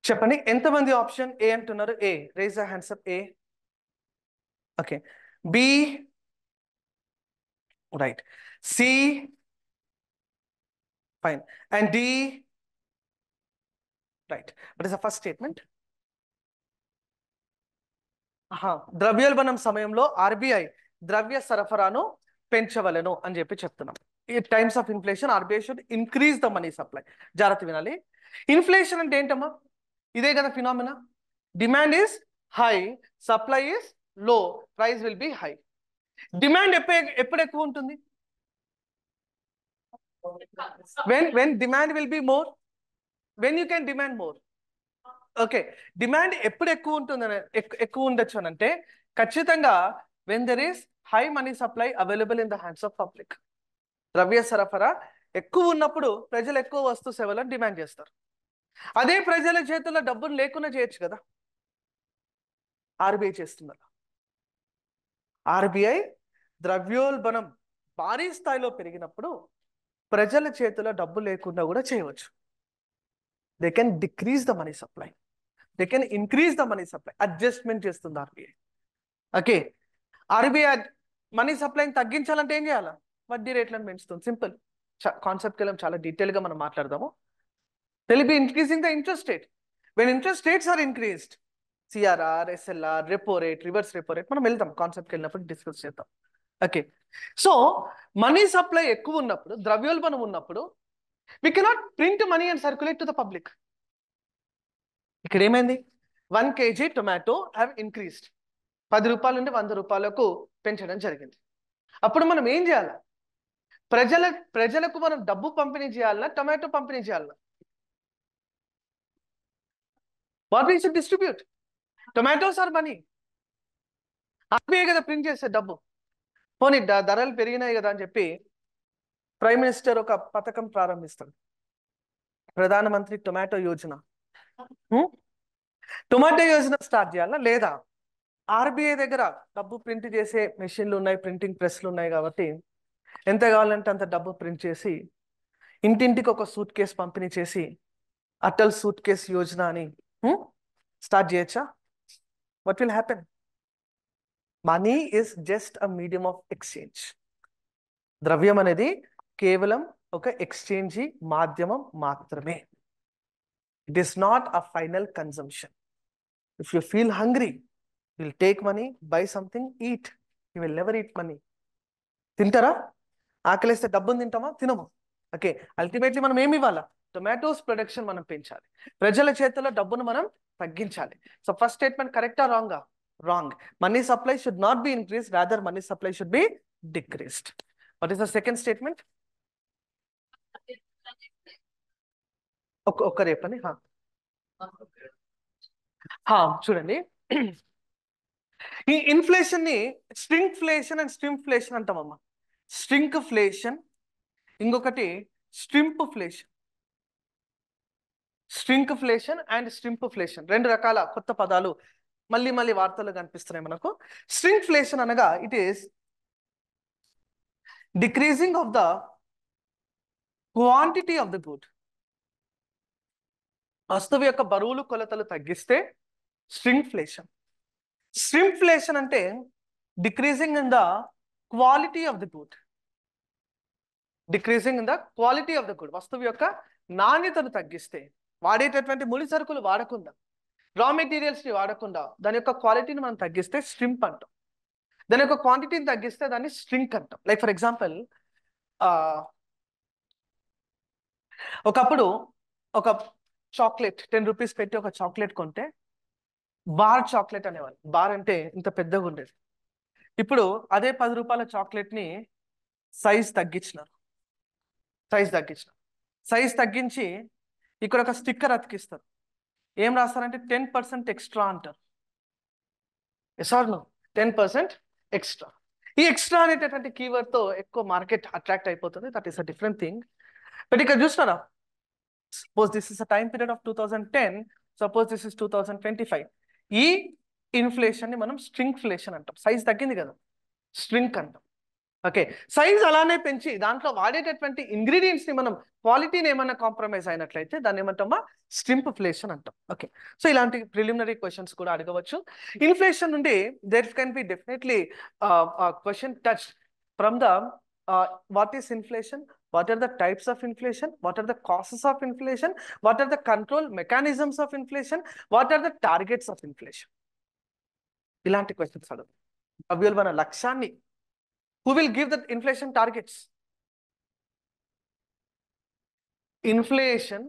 చెప్పండి, ఎంతమంది ఆప్షన్ ఏ అంటున్నారు? A, raise the hands up. A, okay. B, right. C, fine. And D, right. What is the first statement? ద్రవ్యోల్బణం సమయంలో RBI ద్రవ్య సరఫరాను పెంచవలెను అని చెప్పి చెప్తున్నాం. ఈ times of inflation RBI should increase the money supply. జాగ్రత్త వినాలి. ఇన్ఫ్లేషన్ అంటే ఏంటమ్మా? ఇదే కదా phenomena. Demand is high, supply is low, price will be high. Demand ఎప్పుడు ఎక్కువ ఉంటుంది? when demand will be more, when you can demand more. Okay, demand ఎప్పుడు ఎక్కువ ఉంటుందని ఎక్కువ ఉండొచ్చు అని అంటే ఖచ్చితంగా when there is high money supply available in the hands of public. ద్రవ్య సరఫరా ఎక్కువ ఉన్నప్పుడు ప్రజలు ఎక్కువ వస్తు సేవలను డిమాండ్ చేస్తారు. అదే ప్రజల చేతుల్లో డబ్బులు లేకుండా చేయొచ్చు కదా, ఆర్బీఐ చేస్తున్నారు. ఆర్బీఐ ద్రవ్యోల్బణం భారీ స్థాయిలో పెరిగినప్పుడు ప్రజల చేతిలో డబ్బు లేకుండా కూడా చేయవచ్చు. They can decrease the money supply, they can increase the money supply. Adjustment చేస్తుంది ఆర్బీఐ. ఓకే, ఆర్బీఐ మనీ సప్లైని తగ్గించాలంటే ఏం చేయాలి? వడ్డీ రేట్లను పెంచుతుంది. సింపుల్ కాన్సెప్ట్కి వెళ్ళాం, చాలా డీటెయిల్గా మనం మాట్లాడదాము. They'll be increasing the interest rate. When interest rates are increased, CRR, SLR, repo rate, reverse repo rate, మనం వెళ్తాం కాన్సెప్ట్కి వెళ్ళినప్పుడు డిస్కస్ చేద్దాం. ఓకే, సో మనీ సప్లై ఎక్కువ ఉన్నప్పుడు, ద్రవ్యోల్బణం ఉన్నప్పుడు we cannot print money and circulate to the public. ఇక్కడ ఏమైంది? 1 kg టొమాటో హ్యావ్ ఇంక్రీస్డ్, 10 రూపాయల నుండి 100 రూపాయలకు పెంచడం జరిగింది. అప్పుడు మనం ఏం చేయాలి? ప్రజలకు మనం డబ్బు పంపిణీ చేయాలన్నా టొమాటో పంపిణీ చేయాలన్నా? What we should distribute? Tomatoes are money. RBI కదా ప్రింట్ చేసే డబ్బు. పోనీ ధరలు పెరిగినాయి కదా అని చెప్పి ప్రైమ్ మినిస్టర్ ఒక పథకం ప్రారంభిస్తాడు, ప్రధానమంత్రి tomato Yojana. Tomato Yojana start చేయాలా లేదా? ఆర్బీఐ దగ్గర డబ్బు ప్రింట్ చేసే మెషిన్లు ఉన్నాయి, ప్రింటింగ్ ప్రెస్లు ఉన్నాయి కాబట్టి ఎంత కావాలంటే అంత డబ్బు ప్రింట్ చేసి ఇంటింటికి ఒక సూట్ కేసు పంపిణీ చేసి అటల్ సూట్ కేసు యోజన అని స్టార్ట్ చేయొచ్చా? What will happen? Money is just a medium of exchange. ద్రవ్యం అనేది కేవలం ఒక ఎక్స్చేంజ్ మాధ్యమం మాత్రమే. It is not a final consumption. If you feel hungry, you will take money, by something, eat. You will never eat money. తింటారా? ఆకలిస్తే డబ్బును తింటామా? తినము. Okay, ultimately మనం ఏమి ఇవ్వాలా? టొమాటోస్ ప్రొడక్షన్ మనం పెంచాలి, ప్రజల చేతుల్లో డబ్బును మనం తగ్గించాలి. సో ఫస్ట్ స్టేట్మెంట్ కరెక్టా రాంగా? Wrong. Money supply should not be increase, rather money supply should be decreased. What is the second statement? ఒక్క రేపని చూడండి, ఈ ఇన్ఫ్లేషన్ ని స్ట్రింగ్ఫ్లేషన్ అండ్ స్ట్రింప్ఫ్లేషన్ అంటామమ్మా. స్ట్రింగ్ఫ్లేషన్, ఇంకొకటి స్ట్రింప్ఫ్లేషన్. స్ట్రింగ్ఫ్లేషన్ అండ్ స్ట్రింప్ఫ్లేషన్ రెండు రకాల కొత్త పదాలు మళ్ళీ వార్తలు కనిపిస్తున్నాయి మనకు. స్ట్రింగ్ఫ్లేషన్ అనగా it is decreasing of the quantity of the good. వస్తువు యొక్క బరువులు కొలతలు తగ్గిస్తే స్ట్రింగ్ఫ్లేషన్. స్ట్రింప్ఫ్లేషన్ అంటే decreasing in the quality of the good. Decreasing in the quality of the good, వస్తువు యొక్క నాణ్యతను తగ్గిస్తే, వాడేటటువంటి ముడి సరుకులు వాడకుండా, రా మెటీరియల్స్ని వాడకుండా దాని యొక్క క్వాలిటీని మనం తగ్గిస్తే స్ట్రింప్ అంటాం. దాని యొక్క క్వాంటిటీని తగ్గిస్తే దాన్ని స్ట్రింక్ అంటాం. లైక్ ఫర్ ఎగ్జాంపుల్, ఒకప్పుడు ఒక చాక్లెట్ 10 రూపీస్ పెట్టి ఒక చాక్లెట్ కొంటే బార్ చాక్లెట్ అనేవాళ్ళు. బార్ అంటే ఇంత పెద్దగా ఉండేది. ఇప్పుడు అదే 10 రూపాయల చాక్లెట్ని సైజ్ తగ్గించినారు. సైజ్ తగ్గించి ఇక్కడ ఒక స్టిక్కర్ అతికిస్తారు. ఏం రాస్తారంటే 10% ఎక్స్ట్రా అంటారు. Yes or no? 10% ఎక్స్ట్రా. ఈ ఎక్స్ట్రా అనేటటువంటి కీవర్డ్తో ఎక్కువ మార్కెట్ అట్రాక్ట్ అయిపోతుంది. That is a different thing. But ఇక్కడ చూస్తున్నారా, suppose this is a time period of 2010, suppose this is 2025. ఈ ఇన్ఫ్లేషన్ ని మనం స్ట్రింగ్ఫ్లేషన్ అంటాం. సైజ్ తగ్గింది కదా, స్ట్రింక్ అంటాం. ఓకే, సైజ్ అలానే పెంచి దాంట్లో వాడేటటువంటి ఇంగ్రీడియంట్స్ ని మనం క్వాలిటీని ఏమైనా కాంప్రమైజ్ అయినట్లయితే దాన్ని ఏమంటామా? స్ట్రింప్ఫ్లేషన్ అంటాం. ఓకే, సో ఇలాంటి ప్రిలిమినరీ క్వశ్చన్స్ కూడా అడగవచ్చు. ఇన్ఫ్లేషన్ నుండి there can be definitely question touch from the what is inflation, what are the types of inflation, what are the causes of inflation, what are the control mechanisms of inflation, what are the targets of inflation. ఇలాంటి questions అడుగు. ద్రవ్యోల్బణ లక్ష్యాన్ని, who will give the inflation targets? Inflation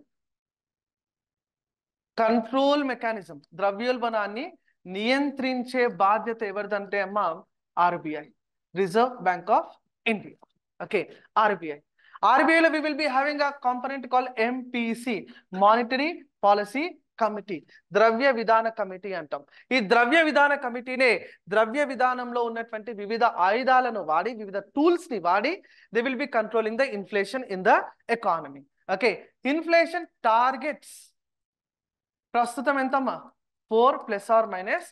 control mechanism, ద్రవ్యోల్బణాన్ని నియంత్రించే బాధ్యత ఎవరిదంటే అమ్మా? RBI, reserve bank of India. Okay, RBI. RBI we will be having a component called MPC, Monetary Policy Committee, ద్రవ్య విధాన కమిటీ అంటాం. ఈ ద్రవ్య విధాన కమిటీనే ద్రవ్య విధానంలో ఉన్నటువంటి వివిధ ఆయుధాలను వాడి, వివిధ టూల్స్ ని వాడి they will B controlling the inflation in the economy. Okay, inflation targets ప్రస్తుతం ఎంతమ్మా? 4 ±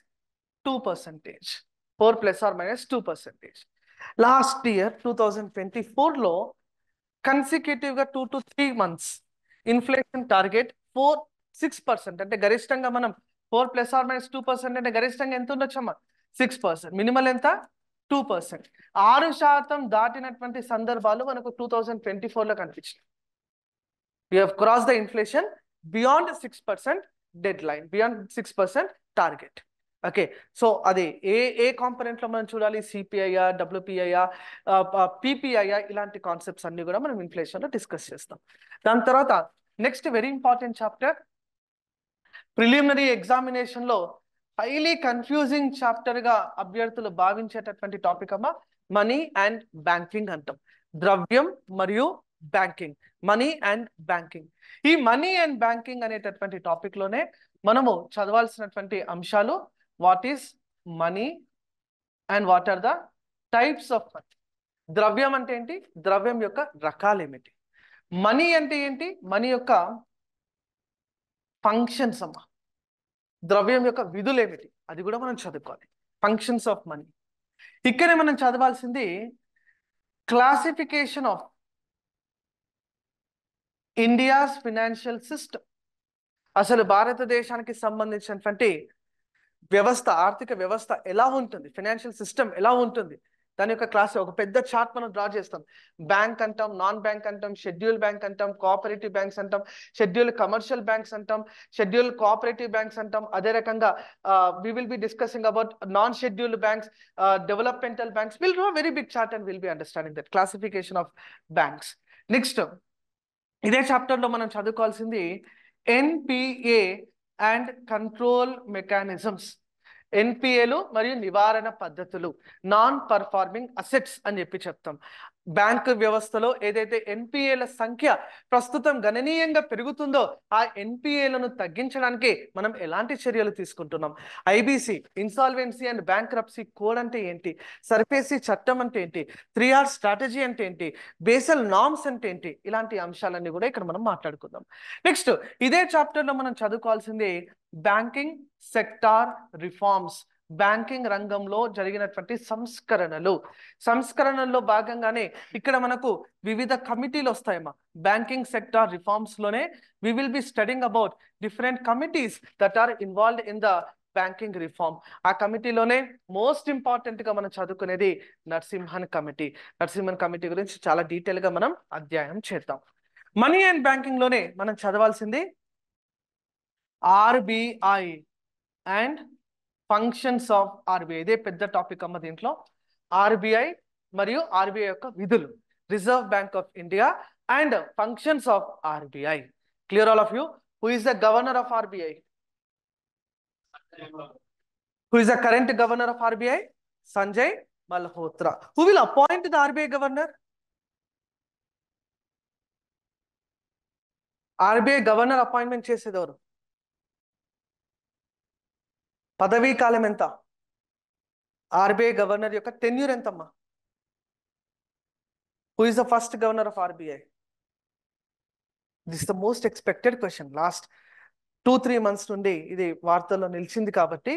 2%. 4 ± 2%. లాస్ట్ ఇయర్ 2024లో కన్సిక్యూటివ్ గా 2 to 3 months ఇన్ఫ్లేషన్ టార్గెట్ 6%. అంటే గరిష్టంగా మనం 4 ± 2% అంటే గరిష్టంగా ఎంత ఉండొచ్చమ్మా? 6%. మినిమల్ ఎంత? 2%. 6% దాటినటువంటి సందర్భాలు మనకు 2024లో కనిపించాయి. We have crossed the inflation beyond 6% deadline, beyond 6% target. Okay, so అది ఏ కాంపనెంట్ లో మనం చూడాలి? సిపిఐ, డబ్ల్యూపిఐ, పిపిఐ, ఇలాంటి కాన్సెప్ట్స్ అన్ని కూడా మనం ఇన్ఫ్లేషన్ లో డిస్కస్ చేస్తాం. దాని తర్వాత next very important chapter, preliminary examination లో హైలీ కన్ఫ్యూజింగ్ చాప్టర్ గా అభ్యర్థులు భావించేటటువంటి టాపిక్ అమ్మా మనీ అండ్ బ్యాంకింగ్ అంటాం. ద్రవ్యం మరియు బ్యాంకింగ్, మనీ అండ్ బ్యాంకింగ్. ఈ మనీ అండ్ బ్యాంకింగ్ అనేటటువంటి టాపిక్ లోనే మనము చదవాల్సినటువంటి అంశాలు, what is money and what are the types of money. ద్రవ్యం అంటే ఏంటి? ద్రవ్యం యొక్క రకాలు ఏమిటి? మనీ అంటే ఏంటి? మనీ యొక్క ఫంక్షన్స్ అమ్మా. ద్రవ్యం యొక్క విధులు ఏమిటి? అది కూడా మనం చదువుకోవాలి. Functions of money. ఇక్కడే మనం చదవాల్సింది classification of India's financial system. అసలు భారతదేశానికి సంబంధించినటువంటి వ్యవస్థ, ఆర్థిక వ్యవస్థ ఎలా ఉంటుంది, ఫైనాన్షియల్ సిస్టమ్ ఎలా ఉంటుంది, దాని యొక్క క్లాస్ ఒక పెద్ద చార్ట్ మనం డ్రా చేస్తాం. బ్యాంక్ అంటాం, నాన్ బ్యాంక్ అంటాం, షెడ్యూల్ బ్యాంక్ అంటాం, కోఆపరేటివ్ బ్యాంక్స్ అంటాం, షెడ్యూల్ కమర్షియల్ బ్యాంక్స్ అంటాం, షెడ్యూల్ కోఆపరేటివ్ బ్యాంక్స్ అంటాం. అదే రకంగా we will be discussing about non-scheduled banks, developmental banks. We'll draw a very big chart and we'll be understanding that classification of banks. Next, ఇదే chapter లో మనం చదువుకోవాల్సింది NPA and control mechanisms. ఎన్పిఏలు మరియు నివారణ పద్ధతులు, non performing assets అని చెప్పి చెప్తాం. Bank వ్యవస్థలో ఏదైతే ఎన్పిఏల సంఖ్య ప్రస్తుతం గణనీయంగా పెరుగుతుందో ఆ ఎన్పిఏలను తగ్గించడానికి మనం ఎలాంటి చర్యలు తీసుకుంటున్నాం? IBC, insolvency and bankruptcy code అంటే ఏంటి? సర్ఫేసీ చట్టం అంటే ఏంటి? 3R స్ట్రాటజీ అంటే ఏంటి? బేసల్ నార్మ్స్ అంటే ఏంటి? ఇలాంటి అంశాలన్నీ కూడా ఇక్కడ మనం మాట్లాడుకుందాం. నెక్స్ట్, ఇదే చాప్టర్ లో మనం చదువుకోవాల్సింది బ్యాంకింగ్ సెక్టార్ రిఫార్మ్స్. బ్యాంకింగ్ రంగంలో జరిగినటువంటి సంస్కరణలు. సంస్కరణల్లో భాగంగానే ఇక్కడ మనకు వివిధ కమిటీలు వస్తాయమ్మా. బ్యాంకింగ్ సెక్టార్ రిఫార్మ్స్ లోనే we will be studying about different committees that are involved in the banking reform. ఆ కమిటీలోనే మోస్ట్ ఇంపార్టెంట్ గా మనం చదువుకునేది నరసింహన్ కమిటీ. నరసింహన్ కమిటీ గురించి చాలా డీటెయిల్ గా మనం అధ్యయనం చేద్దాం. మనీ అండ్ బ్యాంకింగ్ లోనే మనం చదవాల్సింది RBI and functions of RBI. ఇదే పెద్ద టాపిక్ అమ్మ. దీంట్లో ఆర్బిఐ మరియు ఆర్బిఐ యొక్క విధులు, reserve bank of India and functions of RBI. Clear all of you? Who is the governor of RBI? Who is the current governor of RBI? Sanjay Malhotra. Who will appoint the RBI governor? RBI governor appointment చేసేది ఎవరు? పదవీ కాలం ఎంత? RBI governor యొక్క tenure ఎంతమ్మా? Who is the first governor of RBI? This is the most expected question. Last 2-3 months నుండి ఇది వార్తల్లో నిలిచింది కాబట్టి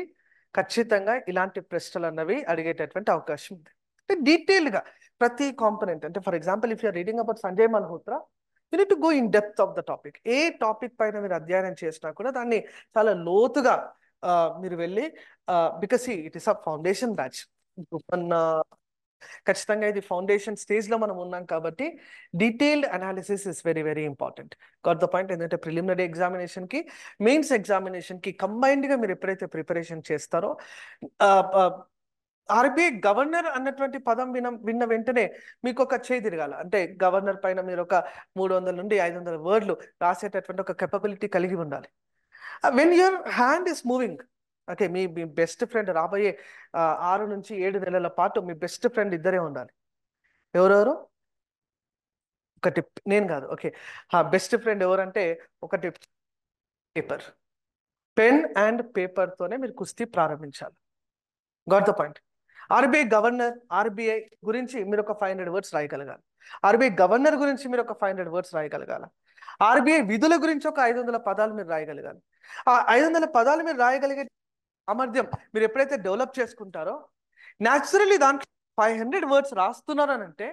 ఖచ్చితంగా ఇలాంటి ప్రశ్నలు అన్నవి అడిగేటటువంటి అవకాశం ఉంది. అంటే డీటెయిల్గా ప్రతి కాంపనెంట్, అంటే for example if you're reading about Sanjay Malhotra, you need to go in depth of the topic. ఏ టాపిక్ పైన మీరు అధ్యయనం చేసినా కూడా దాన్ని చాలా లోతుగా మీరు వెళ్ళి, because it is a foundation batch. ఖచ్చితంగా ఇది ఫౌండేషన్ స్టేజ్ లో మనం ఉన్నాం కాబట్టి detailed analysis is very very important. Got the point? ఎందుకంటే ప్రిలిమినరీ ఎగ్జామినేషన్ కి, మెయిన్స్ ఎగ్జామినేషన్ కి కంబైన్డ్ గా మీరు ఎప్పుడైతే ప్రిపరేషన్ చేస్తారో, ఆర్బీఐ గవర్నర్ అన్నటువంటి పదం విన్న వెంటనే మీకు ఒక చేయి తిరగాల. అంటే గవర్నర్ పైన మీరు ఒక 300 నుండి 500 వర్డ్లు రాసేటటువంటి ఒక కెపబిలిటీ కలిగి ఉండాలి. When your hand is moving, okay, me best friend రాబోయే 6 నుంచి 7 నెలల పాటు మీ బెస్ట్ ఫ్రెండ్ ఇద్దరే ఉండాలి. ఎవరెవరు? ఒకటి నేను కాదు, ఓకే. బెస్ట్ ఫ్రెండ్ ఎవరంటే ఒకటి పేపర్, పెన్ అండ్ పేపర్తోనే మీరు కుస్తీ ప్రారంభించాలి. Got the point. RBI governor, RBI గురించి మీరు ఒక 500 వర్డ్స్ రాయగలగాలి. ఆర్బీఐ గవర్నర్ గురించి మీరు ఒక 500 వర్డ్స్ రాయగలగాలి. ఆర్బీఐ విధుల గురించి ఒక 500 పదాలు మీరు రాయగలగాలి. ఆ 500 పదాలు మీరు రాయగలిగే సామర్థ్యం మీరు ఎప్పుడైతే డెవలప్ చేసుకుంటారో, న్యాచురల్లీ దాంట్లో 500 వర్డ్స్ రాస్తున్నారు అని అంటే,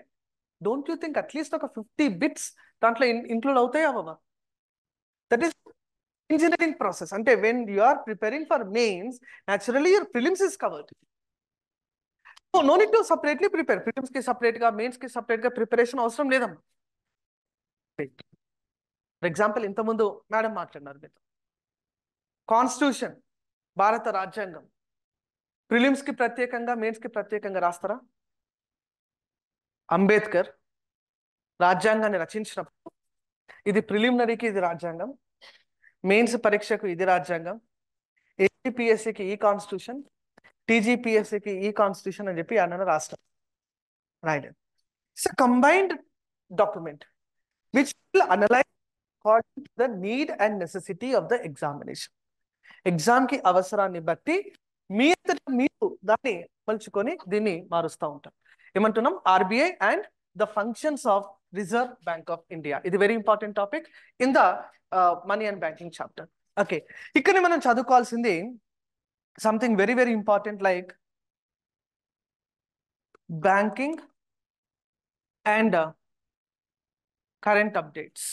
డోంట్ యూ థింక్ అట్లీస్ట్ ఒక 50 బిట్స్ దాంట్లో ఇంక్లూడ్ అవుతాయి అవ్వవా? That is engineering process. అంటే when you are preparing for mains, naturally your prelims is covered. So no need to separately prepare. Prelims కి separate గా, mains కి separate గా preparation అవసరం లేదమ్మా. ఫర్ ఎగ్జాంపుల్, ఇంతకుముందు మేడం మాట్లాడినారు మీతో, కాన్స్టిట్యూషన్, భారత రాజ్యాంగం ప్రిలిమ్స్ కి ప్రత్యేకంగా, మెయిన్స్ కి ప్రత్యేకంగా రాస్తారా? అంబేద్కర్ రాజ్యాంగాన్ని రచించినప్పుడు ఇది ప్రిలిమినరీకి ఇది రాజ్యాంగం, మెయిన్స్ పరీక్షకు ఇది రాజ్యాంగం, ఏపీఎస్సికి ఈ కాన్స్టిట్యూషన్, టీజీపీఎస్సికి ఈ కాన్స్టిట్యూషన్ అని చెప్పి అన్న రాష్ట్రం రాయడం. It's a combined document which will analyse according to the need and necessity of the examination. Exam కి అవసరాన్ని బట్టి మీరు దాన్ని మలుచుకొని దీన్ని మారుస్తూ ఉంటాం. ఏమంటున్నాం? RBI and the functions of reserve bank of India. ఇది very important topic in the money and banking chapter. Okay, ఇక్కడ మనం చదువుకోవాల్సింది something very very important like banking and current updates.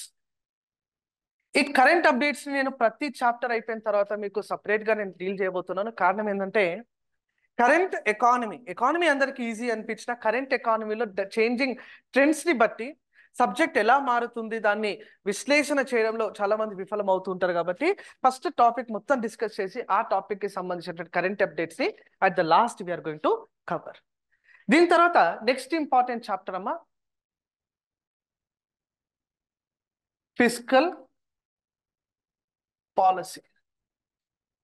ఈ కరెంట్ అప్డేట్స్ నేను ప్రతి చాప్టర్ అయిపోయిన తర్వాత మీకు సపరేట్ గా నేను డీల్ చేయబోతున్నాను. కారణం ఏంటంటే, కరెంట్ ఎకానమీ అందరికి ఈజీ అనిపించిన కరెంట్ ఎకానమీలో చేంజింగ్ ట్రెండ్స్ ని బట్టి సబ్జెక్ట్ ఎలా మారుతుంది, దాన్ని విశ్లేషణ చేయడంలో చాలా మంది విఫలం అవుతుంటారు. కాబట్టి ఫస్ట్ టాపిక్ మొత్తం డిస్కస్ చేసి ఆ టాపిక్ కి సంబంధించిన కరెంట్ అప్డేట్స్ ని at the last we're going to cover. దీని తర్వాత నెక్స్ట్ ఇంపార్టెంట్ చాప్టర్ అమ్మా, ఫిస్కల్ పాలసీ,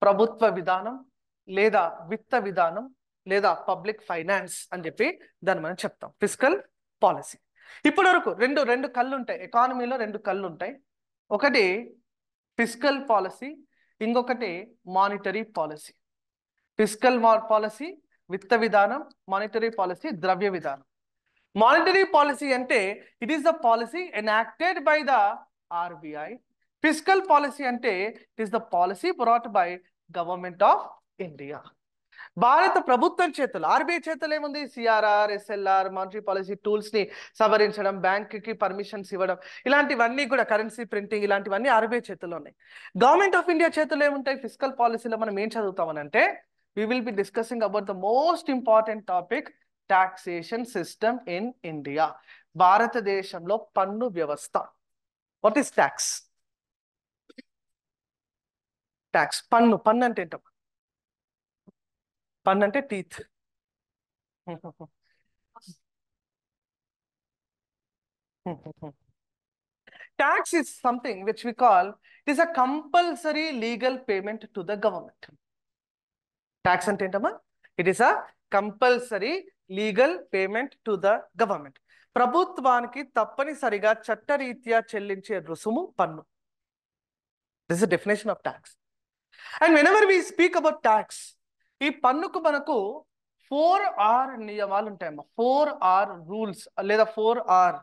ప్రభుత్వ విధానం లేదా విత్త విధానం లేదా పబ్లిక్ ఫైనాన్స్ అని చెప్పి దాన్ని మనం చెప్తాం, ఫిస్కల్ పాలసీ. ఇప్పటి వరకు రెండు కళ్ళు ఉంటాయి ఎకానమీలో, రెండు కళ్ళు ఉంటాయి. ఒకటి ఫిస్కల్ పాలసీ, ఇంకొకటి మానిటరీ పాలసీ. ఫిస్కల్ పాలసీ విత్త విధానం, మానిటరీ పాలసీ ద్రవ్య విధానం. మానిటరీ పాలసీ అంటే it is the policy enacted by the RBI. Fiscal policy అంటే it is the policy brought by government of India. భారత ప్రభుత్వం చేతులు, ఆర్బీఐ చేతులు ఏముంది? CRR, SLR, monetary policy tools ని సవరించడం, బ్యాంక్ కి పర్మిషన్స్ ఇవ్వడం, ఇలాంటివన్నీ కూడా కరెన్సీ ప్రింటింగ్, ఇలాంటివన్నీ ఆర్బీఐ చేతుల్లో ఉన్నాయి. గవర్నమెంట్ ఆఫ్ ఇండియా చేతుల్లో ఏముంటాయి? ఫిస్కల్ పాలసీలో మనం ఏం చదువుతామని అంటే, we will be discussing about the most important topic, taxation system in India. భారతదేశంలో పన్ను వ్యవస్థ. What is tax? ట్యాక్స్, పన్ను అంటే ఏంటమ్మా? పన్ను అంటే teeth. Tax is something which we call, it is a compulsory legal payment to the government. Tax అంటే ఏంటమ్మా? It is a compulsory legal payment to the government. ప్రభుత్వానికి తప్పనిసరిగా చట్టరీత్యా చెల్లించే రుసుము పన్ను. This is definition of tax. And whenever we speak about tax, ఈ పన్నుకు మనకు 4R నియమాలు ఉంటాయమ్మా. 4R రూల్స్ లేదా 4R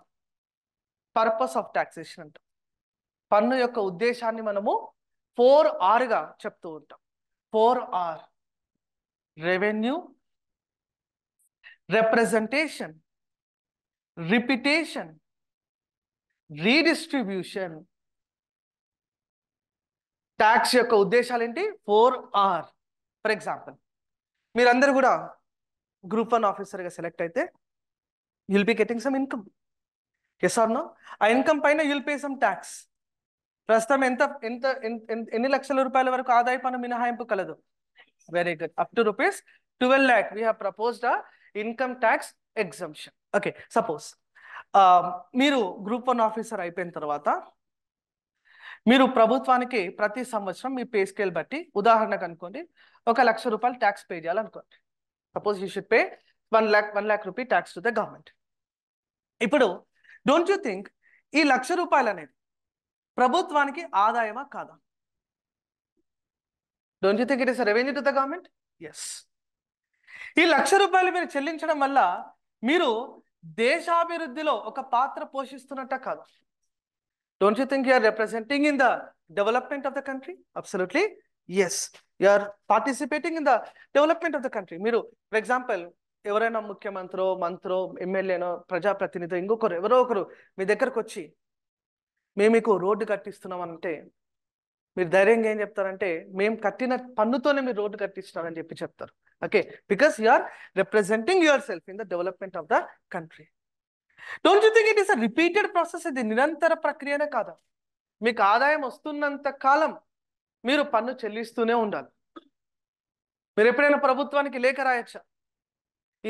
పర్పస్ ఆఫ్ టాక్సేషన్ అంటాం. పన్ను యొక్క ఉద్దేశాన్ని మనము 4R గా చెప్తూ ఉంటాం. 4R: revenue, representation, repetition, redistribution. Tax యొక్క ఉద్దేశాలు ఏంటి? 4R. ఫర్ ఎగ్జాంపుల్, మీరందరూ కూడా గ్రూప్ 1 ఆఫీసర్గా సెలెక్ట్ అయితే you'll be getting some income. Yes or no? ఆ ఇన్కమ్ పైన యుల్ పే సమ్ ట్యాక్స్. ప్రస్తుతం ఎన్ని లక్షల రూపాయల వరకు ఆదాయ పన్ను మినహాయింపు కలదు? Very good. Up to rupees 12 lakh, we have proposed a income tax exemption. Okay, suppose మీరు గ్రూప్ 1 ఆఫీసర్ అయిపోయిన తర్వాత మీరు ప్రభుత్వానికి ప్రతి సంవత్సరం మీ పే స్కేల్ బట్టి, ఉదాహరణకు అనుకోండి, 1 లక్ష రూపాయలు ట్యాక్స్ పే చేయాలనుకోండి. Suppose you should pay 1 lakh rupee tax to the government. ఇప్పుడు డోంట్ యూ థింక్ ఈ 1,00,000 రూపాయలు అనేది ప్రభుత్వానికి ఆదాయమా కాదా? Don't you think it is revenue to the government? Yes. ఈ 1,00,000 రూపాయలు మీరు చెల్లించడం వల్ల మీరు దేశాభివృద్ధిలో ఒక పాత్ర పోషిస్తున్నట్ట కాదు? Don't you think you are representing in the development of the country? Absolutely, yes. You are participating in the development of the country. మీరు ఫర్ ఎగ్జాంపుల్ ఎవరైనా ముఖ్యమంత్రో మంత్రో ఎమ్మెల్యేనో ప్రజాప్రతినిధి ఇంకొకరు ఎవరో ఒకరు మీ దగ్గరకు వచ్చి మేము మీకు రోడ్డు కట్టిస్తున్నాం అంటే మీరు ధైర్యంగా ఏం చెప్తారంటే మేము కట్టిన పన్నుతోనే మీరు రోడ్డు కట్టిస్తున్నారని చెప్పి చెప్తారు. Okay, because you are representing yourself in the development of the country. Don't you think it is a repeated process? ఇది నిరంతర ప్రక్రియనే కాదా? మీకు ఆదాయం వస్తున్నంత కాలం మీరు పన్ను చెల్లిస్తూనే ఉండాలి. మీరు ఎప్పుడైనా ప్రభుత్వానికి లేఖ రాయొచ్చా?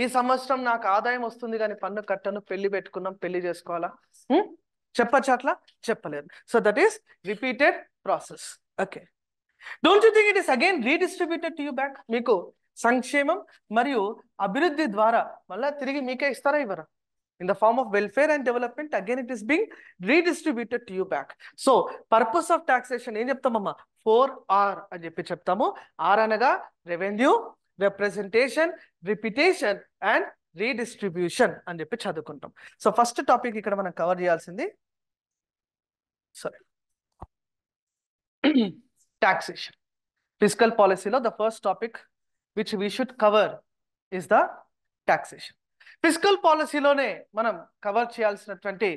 ఈ సంవత్సరం నాకు ఆదాయం వస్తుంది కానీ పన్ను కట్టను, పెళ్లి పెట్టుకున్నాం, పెళ్లి చేసుకోవాలా? చెప్పచ్చా అట్లా? చెప్పలేదు. So that is repeated process. Okay, don't you think it is again redistributed to you back? మీకు సంక్షేమం మరియు అభివృద్ధి ద్వారా మళ్ళా తిరిగి మీకే ఇస్తారా ఇవ్వరా? In the form of welfare and development, again it is being redistributed to you back. So purpose of taxation ఏం చెప్తామమ్మా? 4R అని చెప్పి చెప్తాము. R అనగా revenue, representation, repetition and redistribution అని చెప్పి చదువుకుంటాం. సో ఫస్ట్ టాపిక్ ఇక్కడ మనం కవర్ చేయాల్సింది taxation. Fiscal policy లో the first topic which we should cover is the taxation. Physical పాలసీలోనే మనం కవర్ చేయాల్సినటువంటి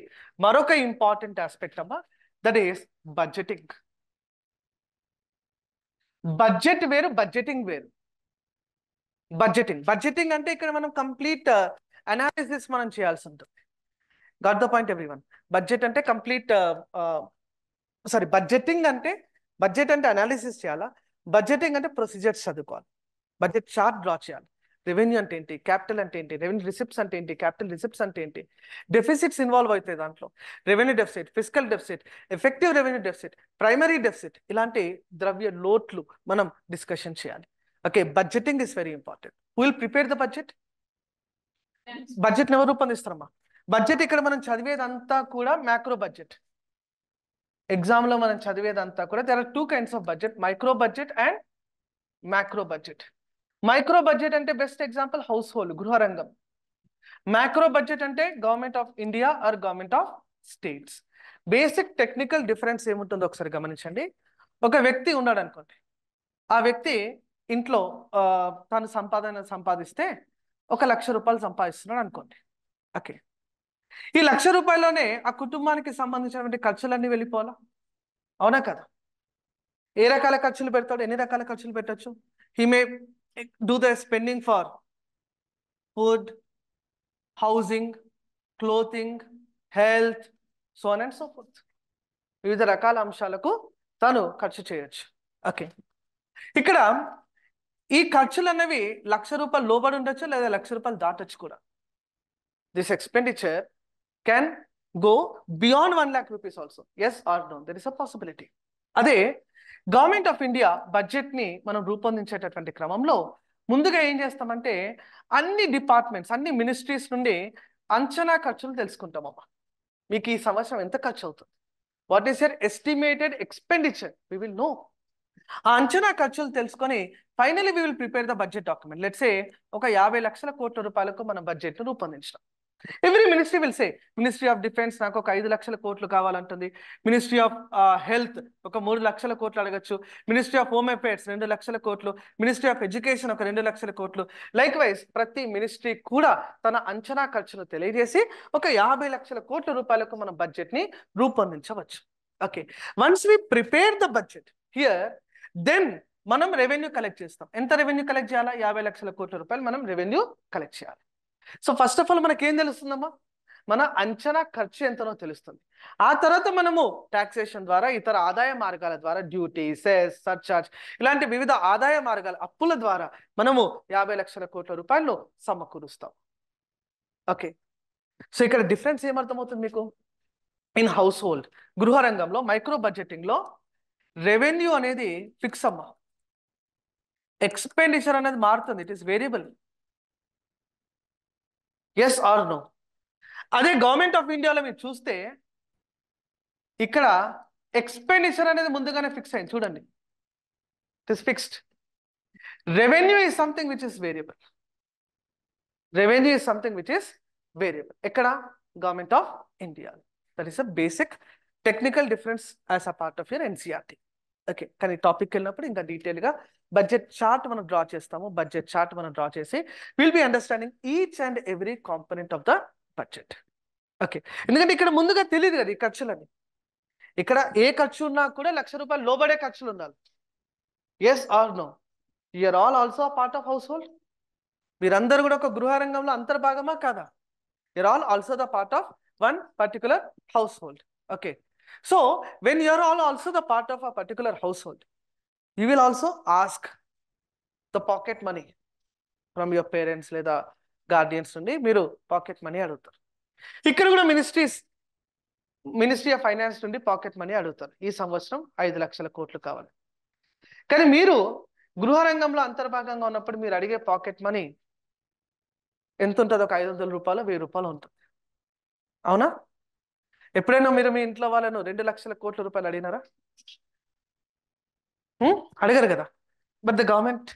మరొక ఇంపార్టెంట్ ఆస్పెక్ట్ అమ్మా, దట్ ఈస్ బడ్జెటింగ్. బడ్జెట్ వేరు, బడ్జెటింగ్ వేరు. బడ్జెటింగ్ అంటే ఇక్కడ మనం కంప్లీట్ అనాలిసిస్ మనం చేయాల్సి ఉంటుంది. Got the point everyone? Budget అంటే కంప్లీట్ బడ్జెటింగ్ అంటే బడ్జెట్ అంటే అనాలిసిస్ చేయాలా, బడ్జెటింగ్ అంటే ప్రొసీజర్స్ చదువుకోవాలి, బడ్జెట్ చార్ట్ డ్రా చేయాలి. రెవెన్యూ అంటే ఏంటి, క్యాపిటల్ అంటే ఏంటి, రెవెన్యూ రిసిప్ట్స్ అంటే ఏంటి, క్యాపిటల్ రిసిప్ట్స్ అంటే ఏంటి, డెఫిసిట్స్ ఇన్వాల్వ్ అవుతాయి దాంట్లో, revenue deficit, physical deficit, effective revenue deficit, primary deficit, ఇలాంటి ద్రవ్య లోట్లు మనం డిస్కషన్ చేయాలి. Okay, budgeting is very important. Who will prepare the budget? Budget ఎవరు రూపొందిస్తారమ్మా? బడ్జెట్ ఇక్కడ మనం చదివేదంతా కూడా మ్యాక్రో బడ్జెట్. ఎగ్జామ్ లో మనం చదివేదంతా కూడా there are 2 kinds of budget, micro budget and macro budget. Micro budget అంటే బెస్ట్ ఎగ్జాంపుల్ హౌస్ హోల్డ్, గృహరంగం. మ్యాక్రో బడ్జెట్ అంటే government of India or government of states. Basic technical difference ఏముంటుందో ఒకసారి గమనించండి. ఒక వ్యక్తి ఉన్నాడు అనుకోండి, ఆ వ్యక్తి ఇంట్లో తను సంపాదిస్తే 1,00,000 రూపాయలు సంపాదిస్తున్నాడు అనుకోండి. ఓకే, ఈ 1,00,000 రూపాయల్లోనే ఆ కుటుంబానికి సంబంధించినటువంటి ఖర్చులన్నీ వెళ్ళిపోవాలా? అవునా కదా? ఏ రకాల ఖర్చులు పెడతాడు? ఎన్ని రకాల ఖర్చులు పెట్టచ్చు? He may do the spending for food, housing, clothing, health, so on and so forth. వివిధ రకాల అంశాలకు తను ఖర్చు చేయొచ్చు. ఓకే, ఇక్కడ ఈ ఖర్చులు అన్నవి 1,00,000 రూపాయలు లోబడి ఉండొచ్చు, లేదా 1,00,000 రూపాయలు దాటొచ్చు కూడా. This expenditure can go beyond 1,00,000 rupees also. Yes or no? There is a possibility. అదే గవర్నమెంట్ ఆఫ్ ఇండియా బడ్జెట్ ని మనం రూపొందించేటటువంటి క్రమంలో ముందుగా ఏం చేస్తామంటే అన్ని డిపార్ట్మెంట్స్, అన్ని మినిస్ట్రీస్ నుండి అంచనా ఖర్చులు తెలుసుకుంటామమ్మా. మీకు ఈ సంవత్సరం ఎంత ఖర్చు అవుతుంది, what is your estimated expenditure, we will know. ఆ అంచనా ఖర్చులు తెలుసుకొని finally we will prepare the budget document. Let's say ఒక 50,00,000 కోట్ల రూపాయలకు మనం బడ్జెట్ ను రూపొందించడం. Every ministry will say, ministry of defence నాకు ఒక 5,00,000 కోట్లు కావాలంటుంది, మినిస్ట్రీ ఆఫ్ హెల్త్ ఒక 3,00,000 కోట్లు అడగచ్చు, మినిస్ట్రీ ఆఫ్ హోమ్ అఫైర్స్ 2,00,000 కోట్లు, మినిస్ట్రీ ఆఫ్ ఎడ్యుకేషన్ ఒక 2,00,000 కోట్లు. లైక్ వైజ్ ప్రతి మినిస్ట్రీ కూడా తన అంచనా ఖర్చును తెలియజేసి ఒక 50,00,000 కోట్ల రూపాయలకు మనం బడ్జెట్ ని రూపొందించవచ్చు. Okay, once we prepare the budget here, then మనం రెవెన్యూ కలెక్ట్ చేస్తాం. ఎంత రెవెన్యూ కలెక్ట్ చేయాలా? 50,00,000 కోట్ల రూపాయలు మనం రెవెన్యూ కలెక్ట్ చేయాలి. సో ఫస్ట్ ఆఫ్ ఆల్ మనకి ఏం తెలుస్తుందమ్మా? మన అంచనా ఖర్చు ఎంతనో తెలుస్తుంది. ఆ తర్వాత మనము టాక్సేషన్ ద్వారా, ఇతర ఆదాయ మార్గాల ద్వారా, డ్యూటీ, సెస్, సర్చార్జ్, ఇలాంటి వివిధ ఆదాయ మార్గాల అప్పుల ద్వారా మనము 50,00,000 కోట్ల రూపాయలు సమకూరుస్తాం. ఓకే, సో ఇక్కడ డిఫరెన్స్ ఏమర్థమవుతుంది మీకు? ఇన్ హౌస్ హోల్డ్, గృహ రంగంలో, మైక్రో బడ్జెటింగ్ లో రెవెన్యూ అనేది ఫిక్స్ అమ్మా, ఎక్స్పెండిచర్ అనేది మారుతుంది, it is variable. Yes or no? అదే గవర్నమెంట్ ఆఫ్ ఇండియాలో మీరు చూస్తే ఇక్కడ ఎక్స్పెండిచర్ అనేది ముందుగానే ఫిక్స్ అయింది చూడండి, it is fixed. Revenue is something which is variable. Revenue is something which is variable. ఎక్కడ? Government of India. That is a basic technical difference as a part of your NCERT. Okay, కానీ topic వెళ్ళినప్పుడు ఇంకా డీటెయిల్గా budget chart మనం draw చేస్తాము. Budget chart మనం draw చేసి will be understanding each and every component of the budget. Okay, ఎందుకంటే ఇక్కడ ముందుగా తెలియదు కదా ఈ ఖర్చులని. ఇక్కడ ఏ ఖర్చు ఉన్నా కూడా ₹1,00,000 లోబడే ఖర్చులు ఉండాలి. Yes or no? You are all also part of household. మీరందరూ కూడా ఒక గృహ రంగంలో అంతర్భాగమా కాదా? You are all also the part of one particular household. Okay, so when you are all also the part of a particular household, you will also ask the pocket money from your parents లేదా guardians నుండి మీరు pocket money అడుగుతారు. ఇక్కడ కూడా ministry of finance నుండి pocket money అడుగుతారు. ఈ సంవత్సరం 5,00,000 కోట్లు కావాలి. కానీ మీరు గృహ రంగంలో అంతర్భాగంగా ఉన్నప్పుడు మీరు అడిగే పాకెట్ మనీ ఎంత ఉంటుంది? ఒక ₹500, ₹1,000 ఉంటుంది. అవునా? ఎప్పుడైనా మీరు మీ ఇంట్లో వాళ్ళను 2,00,000 కోట్ల రూపాయలు అడిగినారా? అడగరు కదా. బట్ ద గవర్నమెంట్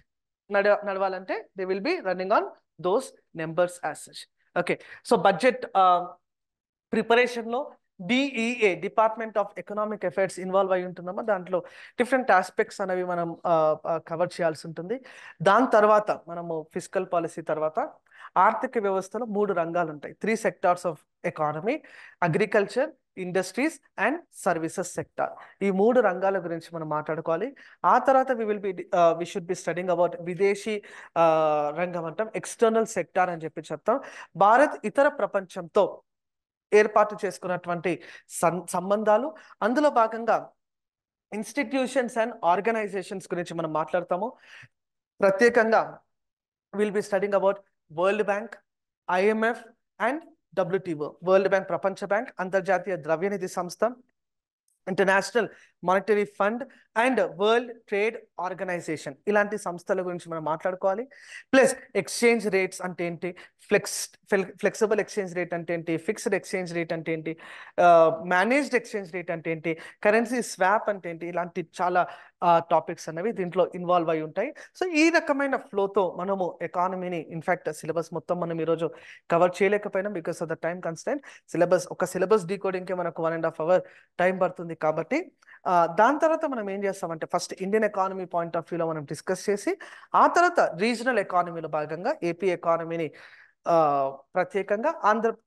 నడవాలంటే they will be running on those numbers as such. Okay, so budget ప్రిపరేషన్లో DEA, department of economic affairs involve అయి ఉంటుందమ్మా. దాంట్లో డిఫరెంట్ ఆస్పెక్ట్స్ అనేవి మనం కవర్ చేయాల్సి ఉంటుంది. దాని తర్వాత మనము ఫిస్కల్ పాలసీ తర్వాత ఆర్థిక వ్యవస్థలో 3 రంగాలు ఉంటాయి. 3 sectors of economy: agriculture, industries and services sector. ఈ 3 రంగాల గురించి మనం మాట్లాడుకోవాలి. ఆ తర్వాత we should be studying about విదేశీ రంగం అంటాం, ఎక్స్టర్నల్ సెక్టార్ అని చెప్పి చెప్తాం. భారత్ ఇతర ప్రపంచంతో ఏర్పాటు చేసుకున్నటువంటి సంబంధాలు, అందులో భాగంగా ఇన్స్టిట్యూషన్స్ అండ్ ఆర్గనైజేషన్స్ గురించి మనం మాట్లాడతాము. ప్రత్యేకంగా will be studying about world bank, IMF and WTO. World bank ప్రపంచ బ్యాంక్, అంతర్జాతీయ ద్రవ్యనిధి సంస్థ, international monetary fund and world trade organisation. ఇలాంటి సంస్థల గురించి మనం మాట్లాడుకోవాలి. ప్లస్ ఎక్స్చేంజ్ రేట్స్ అంటే ఏంటి, ఫ్లెక్సిబుల్ ఎక్స్చేంజ్ రేట్ అంటే ఏంటి, ఫిక్స్డ్ ఎక్స్చేంజ్ రేట్ అంటే ఏంటి, మేనేజ్డ్ ఎక్స్చేంజ్ రేట్ అంటే ఏంటి, కరెన్సీ స్వాప్ అంటే ఏంటి, ఇలాంటి చాలా టాపిక్స్ అనేవి దీంట్లో ఇన్వాల్వ్ అయి ఉంటాయి. సో ఈ రకమైన ఫ్లోతో మనము ఎకానమీని, ఇన్ఫాక్ట్ సిలబస్ మొత్తం మనం ఈరోజు కవర్ చేయలేకపోయినాం because of the time constant. ఒక సిలబస్ డీకోడింగ్కి మనకు 1.5 hours టైం పడుతుంది. కాబట్టి దాని తర్వాత మనం ఏం చేస్తామంటే first Indian economy point of వ్యూలో మనం డిస్కస్ చేసి, ఆ తర్వాత రీజనల్ ఎకానమీలో భాగంగా ఏపీ ఎకానమీని ప్రత్యేకంగా,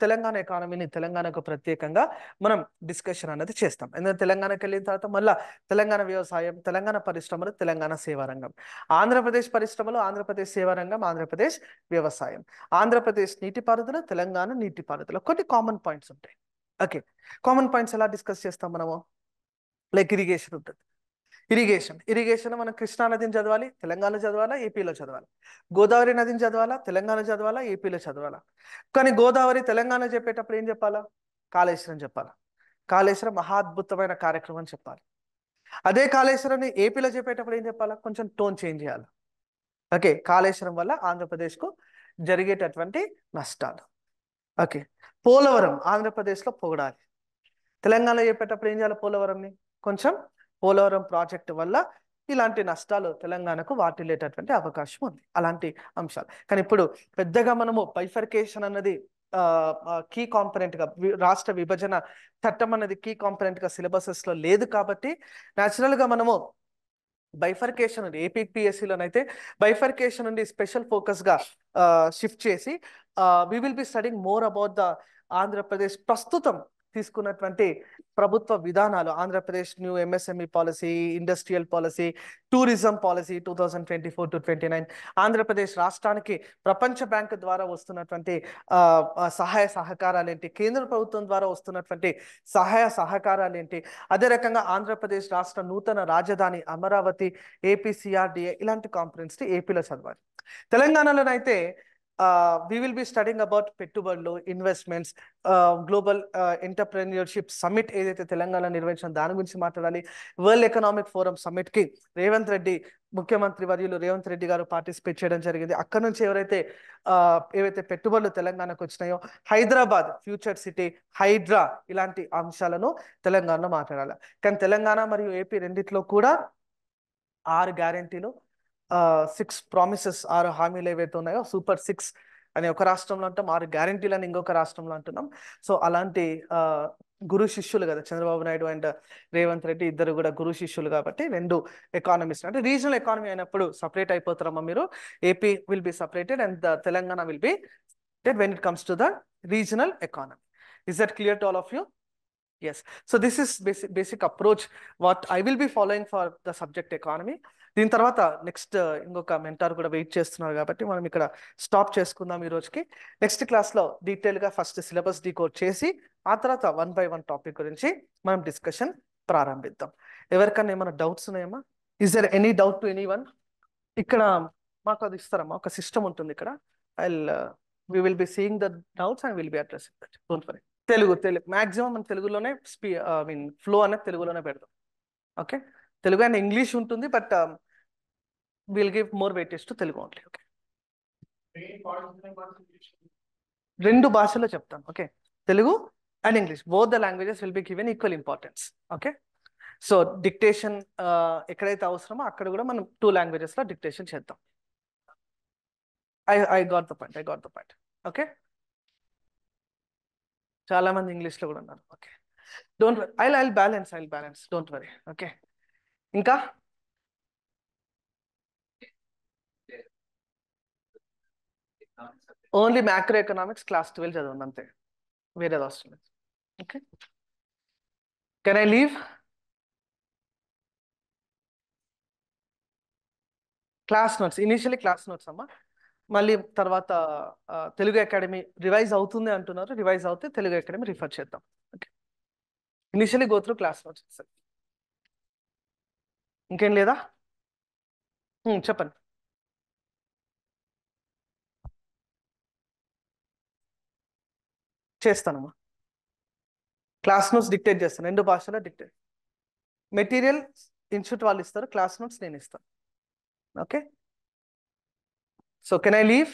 తెలంగాణ ఎకానమీని తెలంగాణకు ప్రత్యేకంగా మనం డిస్కషన్ అనేది చేస్తాం. ఎందుకంటే తెలంగాణకి వెళ్ళిన తర్వాత మళ్ళీ తెలంగాణ వ్యవసాయం, తెలంగాణ పరిశ్రమలు, తెలంగాణ సేవారంగం, ఆంధ్రప్రదేశ్ పరిశ్రమలు, ఆంధ్రప్రదేశ్ సేవారంగం, ఆంధ్రప్రదేశ్ వ్యవసాయం, ఆంధ్రప్రదేశ్ నీటిపారుదల, తెలంగాణ నీటిపారుదల. కొన్ని కామన్ పాయింట్స్ ఉంటాయి. ఓకే, కామన్ పాయింట్స్ ఎలా డిస్కస్ చేస్తాం మనము? లైక్ ఇరిగేషన్ ఉంటుంది. ఇరిగేషన్ మనం కృష్ణా నదిని చదవాలి, తెలంగాణ చదవాలా, ఏపీలో చదవాలి. గోదావరి నదిని చదవాలా, తెలంగాణ చదవాలా, ఏపీలో చదవాలా. కానీ గోదావరి తెలంగాణ చెప్పేటప్పుడు ఏం చెప్పాలా? కాళేశ్వరం చెప్పాలా. కాళేశ్వరం మహా అద్భుతమైన కార్యక్రమం అని చెప్పాలి. అదే కాళేశ్వరాన్ని ఏపీలో చెప్పేటప్పుడు ఏం చెప్పాలా? కొంచెం టోన్ చేంజ్ చేయాలి. ఓకే, కాళేశ్వరం వల్ల ఆంధ్రప్రదేశ్కు జరిగేటటువంటి నష్టాలు. ఓకే, పోలవరం ఆంధ్రప్రదేశ్లో పొగడాలి. తెలంగాణ చెప్పేటప్పుడు ఏం చేయాలి? పోలవరం ప్రాజెక్టు వల్ల ఇలాంటి నష్టాలు తెలంగాణకు వాటిల్లేటటువంటి అవకాశం ఉంది. అలాంటి అంశాలు. కానీ ఇప్పుడు పెద్దగా మనము బైఫర్కేషన్ అన్నది కీ కాంపనెంట్గా, రాష్ట్ర విభజన చట్టం అనేది కీ కాంపనెంట్గా సిలబసెస్లో లేదు. కాబట్టి న్యాచురల్గా మనము బైఫర్కేషన్ ఉంది. ఏపీపీఎస్సీలోనైతే బైఫర్కేషన్ నుండి స్పెషల్ ఫోకస్గా షిఫ్ట్ చేసి వి will be studying more about the Andhra Pradesh ప్రస్తుతం తీసుకున్నటువంటి ప్రభుత్వ విధానాలు, Andhra Pradesh new MSME policy, industrial policy, tourism policy 2024 to 29, Andhra Pradesh రాష్ట్రానికి ప్రపంచ బ్యాంకు ద్వారా వస్తున్నటువంటి సహాయ సహకారాలు ఏంటి, కేంద్ర ప్రభుత్వం ద్వారా వస్తున్నటువంటి సహాయ సహకారాలు ఏంటి, అదే రకంగా ఆంధ్రప్రదేశ్ రాష్ట్ర నూతన రాజధాని అమరావతి, APCRDA, ఇలాంటి కాంపరెన్స్ ఏపీలో చదవాలి. తెలంగాణలోనైతే we will be studying about పెట్టుబడులు, ఇన్వెస్ట్మెంట్స్, గ్లోబల్ ఎంటర్ప్రెన్యూర్షిప్ సమిట్ ఏదైతే తెలంగాణ నిర్వహించిన దాని గురించి మాట్లాడాలి. వరల్డ్ ఎకనామిక్ ఫోరం సమిట్ కి రేవంత్ రెడ్డి, ముఖ్యమంత్రి వర్యులు రేవంత్ రెడ్డి గారు పార్టిసిపేట్ చేయడం జరిగింది. అక్కడ నుంచి ఏవైతే పెట్టుబడులు తెలంగాణకు వచ్చినాయో, హైదరాబాద్ ఫ్యూచర్ సిటీ, హైడ్రా, ఇలాంటి అంశాలను తెలంగాణలో మాట్లాడాలి. కానీ తెలంగాణ మరియు ఏపీ రెండిట్లో కూడా 6 గ్యారెంటీలు, 6 ప్రామిసెస్, 6 హామీలు ఏవైతే ఉన్నాయో, సూపర్ 6 అని ఒక రాష్ట్రంలో అంటాం, 6 గ్యారెంటీలు అని ఇంకొక రాష్ట్రంలో అంటున్నాం. సో అలాంటి గురు శిష్యులు కదా చంద్రబాబు నాయుడు అండ్ రేవంత్ రెడ్డి, ఇద్దరు కూడా గురు శిష్యులు. కాబట్టి 2 ఎకానమీస్, అంటే రీజనల్ ఎకానమీ అయినప్పుడు సపరేట్ అయిపోతారమ్మా మీరు. AP will be separated and Telangana will be when it comes to the regional economy. Is that clear to all of you? Yes. So this is basic approach what I will be following for the subject economy. దీని తర్వాత next ఇంకొక mentor కూడా wait చేస్తున్నారు కాబట్టి మనం ఇక్కడ stop చేసుకుందాం ఈ రోజుకి. నెక్స్ట్ క్లాస్లో డీటెయిల్గా ఫస్ట్ సిలబస్ డీకోడ్ చేసి ఆ తర్వాత 1 by 1 టాపిక్ గురించి మనం డిస్కషన్ ప్రారంభిద్దాం. ఎవరికన్నా ఏమైనా డౌట్స్ ఉన్నాయమ్మా? Is there any doubt to any one? ఇక్కడ మాకు అది ఇస్తారమ్మా, ఒక సిస్టమ్ ఉంటుంది ఇక్కడ. we will be seeing the doubts and we'll be addressing that. Don't worry. Telugu maximum మన తెలుగులోనే ఫ్లో అనేది తెలుగులోనే పెడదాం. ఓకే, తెలుగు అండ్ ఇంగ్లీష్ ఉంటుంది, but will give more weightage to Telugu only. Okay, 2 భాషల్లో చెప్తాను. Okay, Telugu and English, both the languages will be given equal importance. Okay, so dictation ఎక్కడైతే అవసరమో అక్కడ కూడా మనం 2 లాంగ్వేజెస్లో డిక్టేషన్ చేద్దాం. I got the point. Okay, చాలా మంది ఇంగ్లీష్లో కూడా ఉన్నారు. Okay, don't worry, I'll balance, don't worry. Okay, ఇంకా ఓన్లీ మ్యాక్రో ఎకనామిక్స్ క్లాస్ 12 చదవండి అంతే, వేరేది అవసరం లేదు. Okay, can I leave? Class notes, initially class notes అమ్మా, మళ్ళీ తర్వాత తెలుగు అకాడమీ రివైజ్ అవుతుంది అంటున్నారు. రివైజ్ అవుతే తెలుగు అకాడమీ రిఫర్ చేద్దాం. Okay, initially go through class notes. ఇంకేం లేదా? చెప్పండి. చేస్తానమ్మా, క్లాస్ నోట్స్ డిక్టేట్ చేస్తాను, 2 భాషలో డిక్టేట్. మెటీరియల్ ఇన్స్టిట్యూట్ వాళ్ళు ఇస్తారు, క్లాస్ నోట్స్ నేను ఇస్తాను. Okay, so can I leave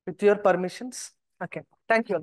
with your permissions? Okay, thank you.